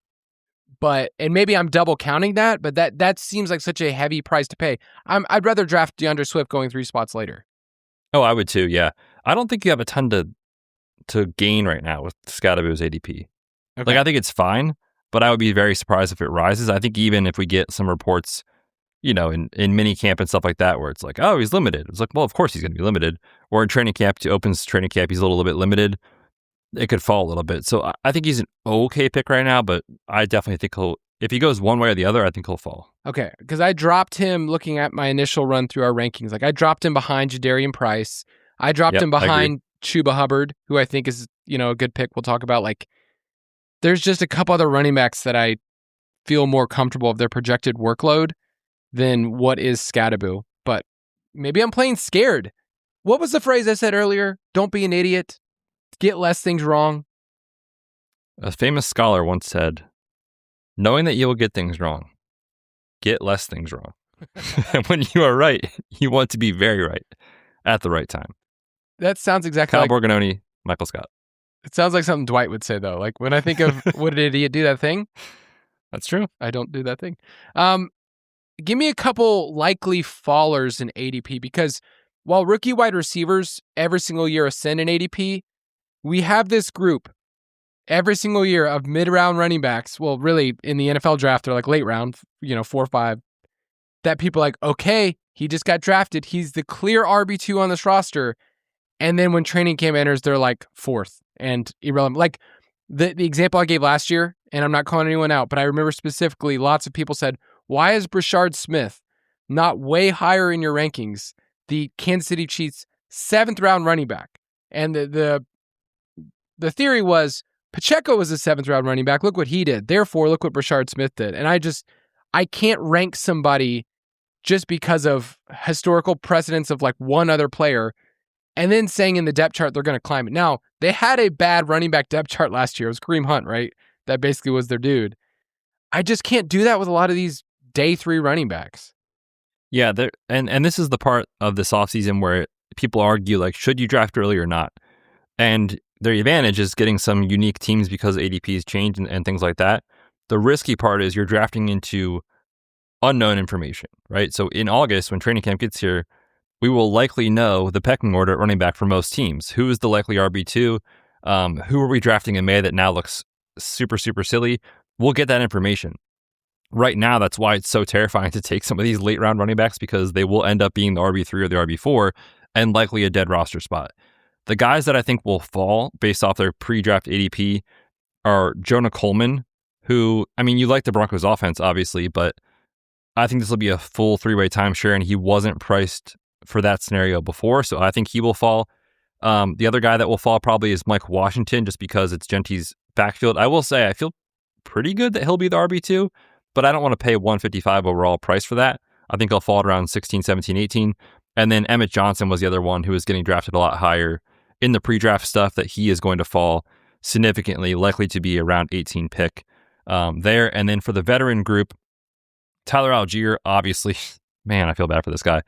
E: and maybe I'm double counting that, but that seems like such a heavy price to pay. I'd rather draft DeAndre Swift going 3 spots later.
F: Oh, I would too, yeah. I don't think you have a ton to gain right now with Skattebo's ADP. Okay. Like, I think it's fine, but I would be very surprised if it rises. I think even if we get some reports, in mini camp and stuff like that, where it's like, oh, he's limited. It's like, well, of course he's going to be limited. Or in training camp, opens training camp, he's a little bit limited. It could fall a little bit. So I think he's an okay pick right now, but I definitely think if he goes one way or the other, I think he'll fall. Okay,
E: because I dropped him looking at my initial run through our rankings. Like, I dropped him behind Jadarian Price. I dropped him behind Chuba Hubbard, who I think is, a good pick. We'll talk about, like, there's just a couple other running backs that I feel more comfortable of their projected workload than what is Skattebo. But maybe I'm playing scared. What was the phrase I said earlier? Don't be an idiot. Get less things wrong.
F: A famous scholar once said, knowing that you will get things wrong, get less things wrong. And when you are right, you want to be very right at the right time.
E: That sounds exactly
F: Kyle
E: like
F: Borganoni, Michael Scott.
E: It sounds like something Dwight would say, though. Like, when I think of would an idiot do that thing?
F: That's true.
E: I don't do that thing. Give me a couple likely fallers in ADP, because while rookie wide receivers every single year ascend in ADP, we have this group every single year of mid-round running backs. Well, really, in the NFL draft, they're like late round, 4 or 5, that people are like, okay, he just got drafted. He's the clear RB2 on this roster. And then when training camp enters, they're like 4th and irrelevant. Like the example I gave last year, and I'm not calling anyone out, but I remember specifically lots of people said, why is Brashard Smith not way higher in your rankings? The Kansas City Chiefs 7th round running back. And the theory was Pacheco was a 7th round running back. Look what he did. Therefore, look what Brashard Smith did. And I can't rank somebody just because of historical precedence of like one other player and then saying in the depth chart they're going to climb it. Now, they had a bad running back depth chart last year. It was Kareem Hunt, right? That basically was their dude. I just can't do that with a lot of these day 3 running backs.
F: Yeah, and this is the part of this offseason where people argue, like, should you draft early or not? And their advantage is getting some unique teams because ADPs change and things like that. The risky part is you're drafting into unknown information, right? So in August, when training camp gets here, we will likely know the pecking order at running back for most teams. Who is the likely RB2? Who are we drafting in May that now looks super, super silly? We'll get that information. Right now, that's why it's so terrifying to take some of these late round running backs, because they will end up being the RB3 or the RB4 and likely a dead roster spot. The guys that I think will fall based off their pre-draft ADP are Jonah Coleman, who, I mean, you like the Broncos offense, obviously, but I think this will be a full 3-way timeshare, and he wasn't priced for that scenario before, so I think he will fall. The other guy that will fall probably is Mike Washington, just because it's Genty's backfield. I will say I feel pretty good that he'll be the RB2, but I don't want to pay $155 overall price for that. I think he'll fall at around 16, 17, 18. And then Emmett Johnson was the other one who was getting drafted a lot higher in the pre-draft stuff, that he is going to fall significantly, likely to be around 18 pick. there. And then for the veteran group, Tyler Algier, obviously, man, I feel bad for this guy.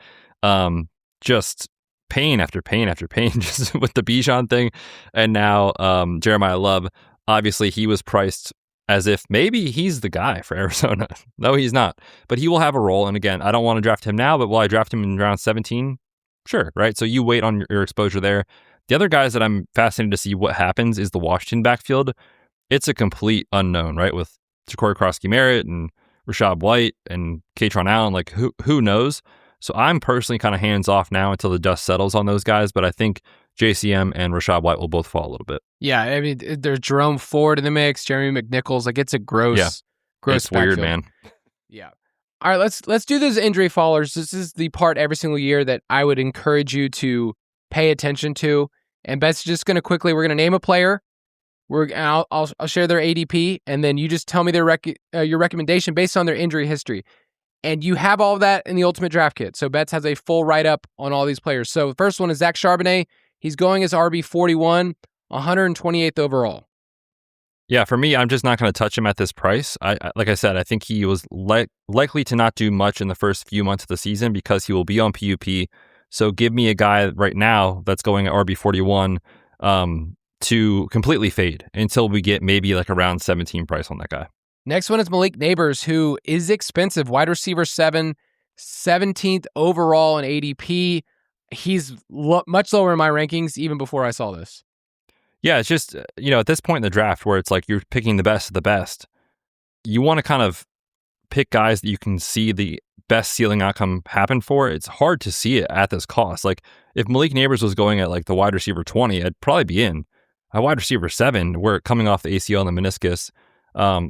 F: Just pain after pain after pain just with the Bijan thing. And now Jeremiah Love, obviously he was priced as if maybe he's the guy for Arizona. No, he's not. But he will have a role. And again, I don't want to draft him now, but will I draft him in round 17? Sure, right? So you wait on your exposure there. The other guys that I'm fascinated to see what happens is the Washington backfield. It's a complete unknown, right? With Ja'Cory Krosky-Merritt and Rachaad White and Katron Allen, like who knows? So I'm personally kind of hands off now until the dust settles on those guys, but I think JCM and Rachaad White will both fall a little bit.
E: Yeah, I mean, there's Jerome Ford in the mix, Jeremy McNichols. Like, it's a gross
F: it's
E: backfield.
F: Weird, man.
E: Yeah. All right, let's do those injury fallers. This is the part every single year that I would encourage you to pay attention to. And Bet's just going to quickly, we're going to name a player. I'll share their ADP, and then you just tell me your recommendation based on their injury history. And you have all of that in the Ultimate Draft Kit. So Betz has a full write-up on all these players. So the first one is Zach Charbonnet. He's going as RB41, 128th overall.
F: Yeah, for me, I'm just not going to touch him at this price. Like I said, I think he was likely to not do much in the first few months of the season because he will be on PUP. So give me a guy right now that's going at RB41 to completely fade until we get maybe like around 17 price on that guy.
E: Next one is Malik Neighbors, who is expensive. Wide receiver 7, 17th overall in ADP. He's much lower in my rankings even before I saw this.
F: Yeah, it's just, at this point in the draft where it's like you're picking the best of the best, you want to kind of pick guys that you can see the best ceiling outcome happen for. It's hard to see it at this cost. Like if Malik Neighbors was going at like the wide receiver 20, I'd probably be in. A wide receiver 7, we're coming off the ACL and the meniscus.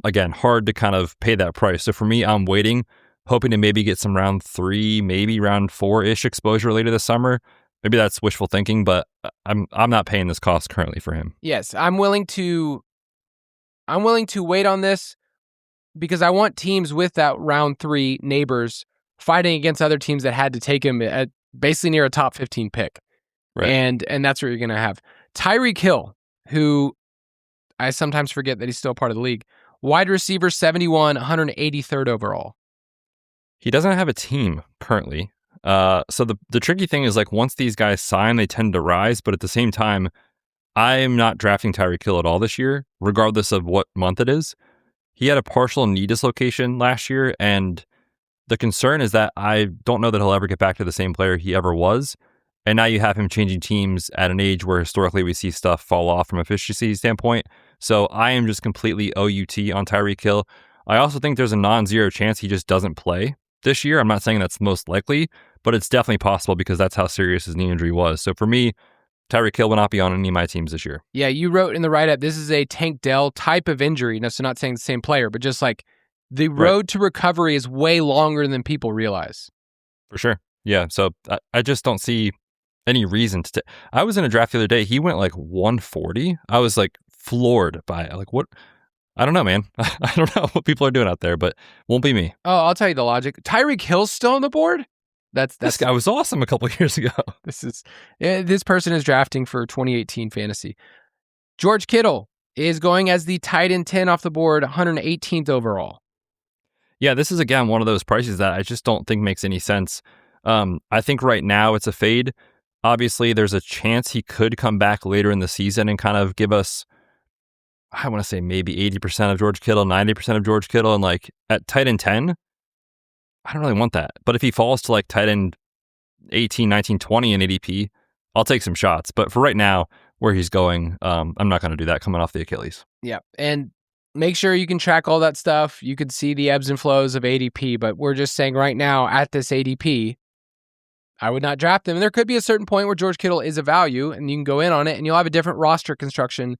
F: Again, hard to kind of pay that price. So for me, I'm waiting, hoping to maybe get some round 3, maybe round 4-ish exposure later this summer. Maybe that's wishful thinking, but I'm not paying this cost currently for him.
E: Yes, I'm willing to wait on this because I want teams with that round 3 Neighbors fighting against other teams that had to take him at basically near a top 15 pick.
F: Right.
E: And that's what you're going to have. Tyreek Hill, who I sometimes forget that he's still part of the league. Wide receiver 71, 183rd overall.
F: He doesn't have a team currently. So the tricky thing is like once these guys sign, they tend to rise. But at the same time, I am not drafting Tyreek Hill at all this year, regardless of what month it is. He had a partial knee dislocation last year. And the concern is that I don't know that he'll ever get back to the same player he ever was. And now you have him changing teams at an age where historically we see stuff fall off from efficiency standpoint. So I am just completely OUT on Tyreek Hill. I also think there's a non-zero chance he just doesn't play this year. I'm not saying that's most likely, but it's definitely possible because that's how serious his knee injury was. So for me, Tyreek Hill will not be on any of my teams this year.
E: Yeah, you wrote in the write-up, this is a Tank Dell type of injury. No, so not saying the same player, but just like the road to recovery is way longer than people realize.
F: For sure. Yeah, so I just don't see any reason to. I was in a draft the other day. He went like 140. I was like floored by it. Like what? I don't know, man. I don't know what people are doing out there, but won't be me.
E: Oh, I'll tell you the logic. Tyreek Hill's still on the board.
F: This guy was awesome a couple of years ago.
E: This person is drafting for 2018 fantasy. George Kittle is going as the tight end 10 off the board, 118th overall.
F: Yeah, this is again one of those prices that I just don't think makes any sense. I think right now it's a fade. Obviously, there's a chance he could come back later in the season and kind of give us, I want to say maybe 80% of George Kittle, 90% of George Kittle. And like at tight end 10, I don't really want that. But if he falls to like tight end 18, 19, 20 in ADP, I'll take some shots. But for right now, where he's going, I'm not going to do that coming off the Achilles.
E: Yeah. And make sure you can track all that stuff. You could see the ebbs and flows of ADP, but we're just saying right now at this ADP, I would not draft him. And there could be a certain point where George Kittle is a value and you can go in on it and you'll have a different roster construction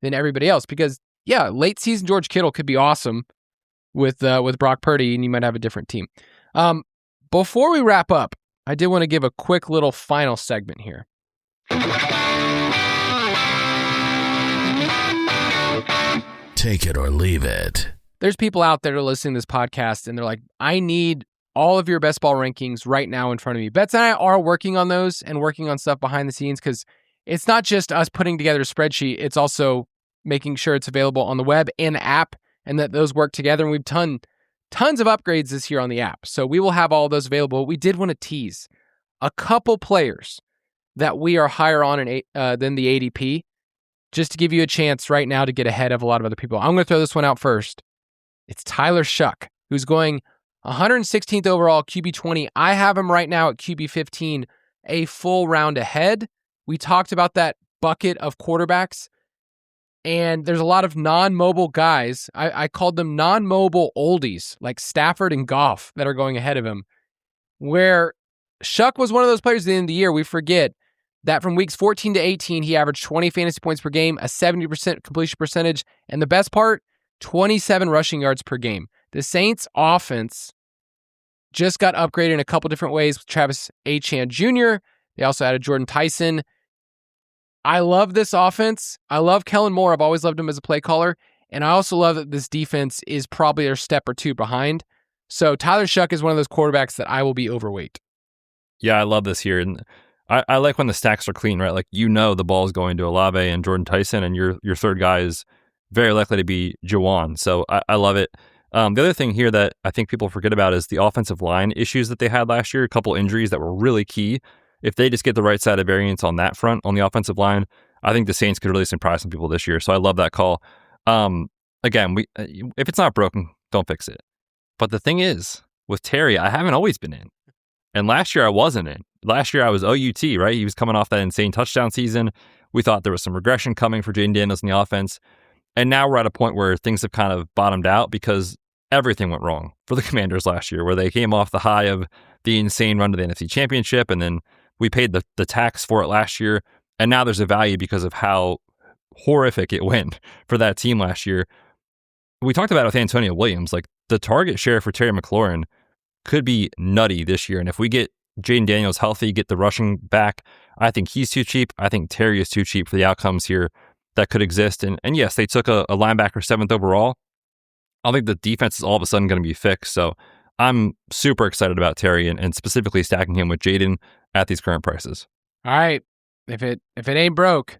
E: than everybody else. Because yeah, late season George Kittle could be awesome with Brock Purdy and you might have a different team. Before we wrap up, I did want to give a quick little final segment here.
D: Take it or leave it.
E: There's people out there listening to this podcast and they're like, I need all of your best ball rankings right now in front of me. Betz and I are working on those and working on stuff behind the scenes because it's not just us putting together a spreadsheet. It's also making sure it's available on the web and the app and that those work together. And we've done tons of upgrades this year on the app. So we will have all those available. We did want to tease a couple players that we are higher on than the ADP, just to give you a chance right now to get ahead of a lot of other people. I'm going to throw this one out first. It's Tyler Shuck, who's going 116th overall, QB 20. I have him right now at QB 15, a full round ahead. We talked about that bucket of quarterbacks, and there's a lot of non-mobile guys. I called them non-mobile oldies, like Stafford and Goff, that are going ahead of him. Where Shuck was one of those players at the end of the year, we forget that from weeks 14 to 18, he averaged 20 fantasy points per game, a 70% completion percentage, and the best part, 27 rushing yards per game. The Saints offense just got upgraded in a couple different ways with Travis Etienne Jr. They also added Jordan Tyson. I love this offense. I love Kellen Moore. I've always loved him as a play caller. And I also love that this defense is probably a step or two behind. So Tyler Shuck is one of those quarterbacks that I will be overweight.
F: Yeah, I love this here. And I like when the stacks are clean, right? Like, the ball is going to Olave and Jordan Tyson, and your third guy is very likely to be Juwan. So I love it. The other thing here that I think people forget about is the offensive line issues that they had last year, a couple injuries that were really key. If they just get the right side of variance on that front, on the offensive line, I think the Saints could really surprise some people this year. So I love that call. Again, if it's not broken, don't fix it. But the thing is, with Terry, I haven't always been in. And last year I wasn't in. Last year I was OUT, right? He was coming off that insane touchdown season. We thought there was some regression coming for Jaden Daniels in the offense. And now we're at a point where things have kind of bottomed out because everything went wrong for the Commanders last year, where they came off the high of the insane run to the NFC Championship, and then we paid the tax for it last year. And now there's a value because of how horrific it went for that team last year. We talked about it with Antonio Williams. Like, the target share for Terry McLaurin could be nutty this year. And if we get Jaden Daniels healthy, get the rushing back, I think he's too cheap. I think Terry is too cheap for the outcomes here that could exist. And yes, they took a linebacker 7th overall. I think the defense is all of a sudden going to be fixed. So I'm super excited about Terry and specifically stacking him with Jaden at these current prices.
E: All right. If it ain't broke,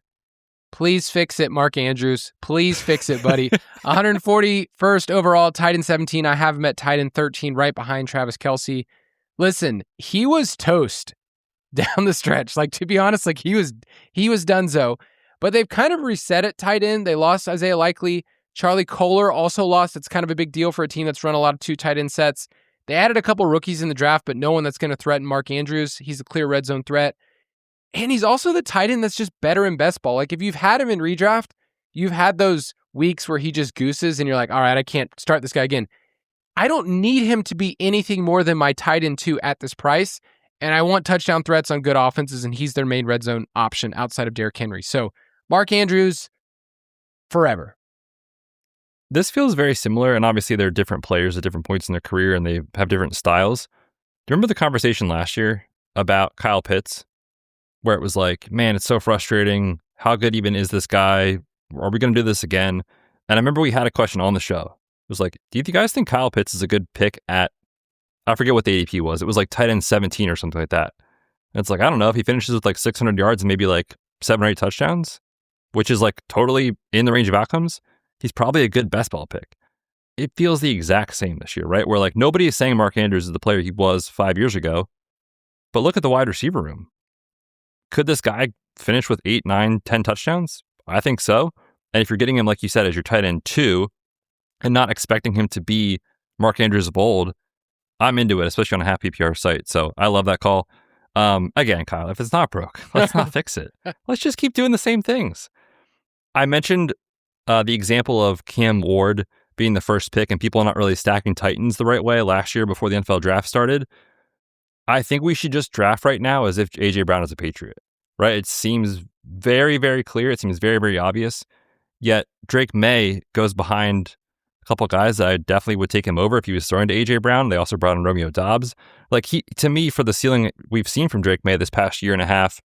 E: please fix it, Mark Andrews. Please fix it, buddy. 141st overall, tight end 17. I have him at tight end 13, right behind Travis Kelce. Listen, he was toast down the stretch. Like, to be honest, like he was donezo. But they've kind of reset at tight end. They lost Isaiah Likely. Charlie Kohler also lost. It's kind of a big deal for a team that's run a lot of 2 tight end sets. They added a couple rookies in the draft, but no one that's going to threaten Mark Andrews. He's a clear red zone threat. And he's also the tight end that's just better in best ball. Like, if you've had him in redraft, you've had those weeks where he just gooses and you're like, all right, I can't start this guy again. I don't need him to be anything more than my tight end 2 at this price. And I want touchdown threats on good offenses, and he's their main red zone option outside of Derrick Henry. So Mark Andrews, forever.
F: This feels very similar, and obviously they're different players at different points in their career, and they have different styles. Do you remember the conversation last year about Kyle Pitts, where it was like, man, it's so frustrating. How good even is this guy? Are we going to do this again? And I remember we had a question on the show. It was like, do you guys think Kyle Pitts is a good pick at, I forget what the ADP was. It was like tight end 17 or something like that. And it's like, I don't know, if he finishes with like 600 yards and maybe like 7 or 8 touchdowns, which is like totally in the range of outcomes, he's probably a good best ball pick. It feels the exact same this year, right? Where like nobody is saying Mark Andrews is the player he was 5 years ago, but look at the wide receiver room. Could this guy finish with 8, 9, 10 touchdowns? I think so. And if you're getting him, like you said, as your tight end 2 and not expecting him to be Mark Andrews of old, I'm into it, especially on a half PPR site. So I love that call. Again, Kyle, if it's not broke, let's not fix it. Let's just keep doing the same things. I mentioned the example of Cam Ward being the first pick and people not really stacking Titans the right way last year before the NFL draft started. I think we should just draft right now as if A.J. Brown is a Patriot, right? It seems very, very clear. It seems very, very obvious. Yet Drake May goes behind a couple guys that I definitely would take him over if he was throwing to A.J. Brown. They also brought in Romeo Doubs. Like, he, to me, for the ceiling we've seen from Drake May this past year and a half,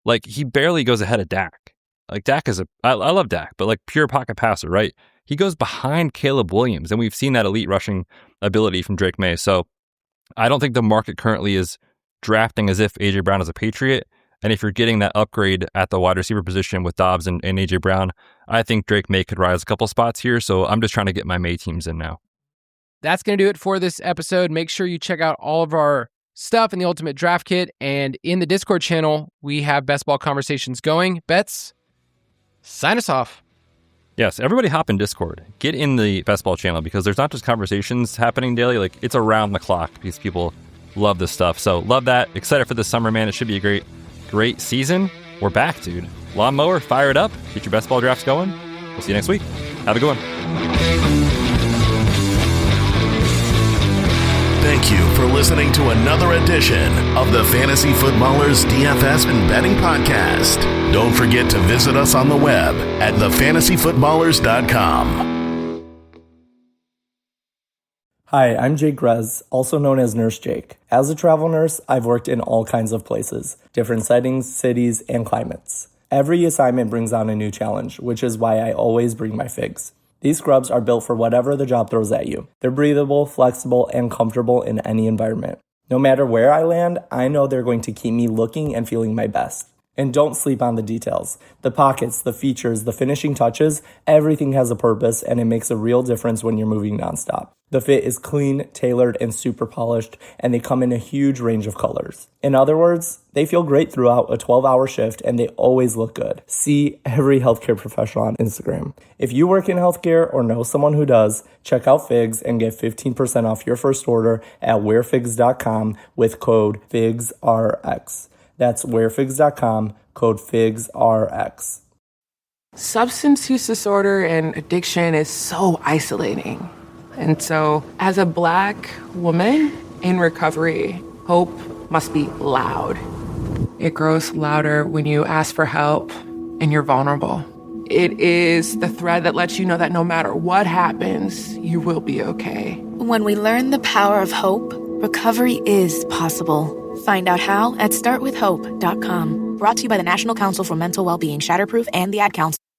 F: like, he barely goes ahead of Dak. Like, Dak is I love Dak, but like pure pocket passer, right? He goes behind Caleb Williams, and we've seen that elite rushing ability from Drake May. So I don't think the market currently is drafting as if A.J. Brown is a Patriot. And if you're getting that upgrade at the wide receiver position with Dobbs and A.J. Brown, I think Drake May could rise a couple spots here. So I'm just trying to get my May teams in now.
E: That's going to do it for this episode. Make sure you check out all of our stuff in the Ultimate Draft Kit. And in the Discord channel, we have best ball conversations going. Betz, sign us off.
F: Yes, everybody hop in Discord. Get in the best ball channel because there's not just conversations happening daily. Like, it's around the clock because people love this stuff. So love that. Excited for this summer, man. It should be a great season. We're back, dude. Lawnmower, fire it up. Get your best ball drafts going. We'll see you next week. Have a good one.
D: Thank you for listening to another edition of the Fantasy Footballers DFS and Betting Podcast. Don't forget to visit us on the web at thefantasyfootballers.com.
J: Hi, I'm Jake Grez, also known as Nurse Jake. As a travel nurse, I've worked in all kinds of places, different settings, cities, and climates. Every assignment brings on a new challenge, which is why I always bring my figs. These scrubs are built for whatever the job throws at you. They're breathable, flexible, and comfortable in any environment. No matter where I land, I know they're going to keep me looking and feeling my best. And don't sleep on the details. The pockets, the features, the finishing touches, everything has a purpose, and it makes a real difference when you're moving nonstop. The fit is clean, tailored, and super polished, and they come in a huge range of colors. In other words, they feel great throughout a 12-hour shift, and they always look good. See every healthcare professional on Instagram. If you work in healthcare or know someone who does, check out Figs and get 15% off your first order at wearfigs.com with code FIGSRX. That's wearfigs.com, code FIGSRX.
B: Substance use disorder and addiction is so isolating. And so, as a Black woman in recovery, hope must be loud. It grows louder when you ask for help and you're vulnerable. It is the thread that lets you know that no matter what happens, you will be okay.
C: When we learn the power of hope, recovery is possible. Find out how at startwithhope.com. Brought to you by the National Council for Mental Wellbeing, Shatterproof, and the Ad Council.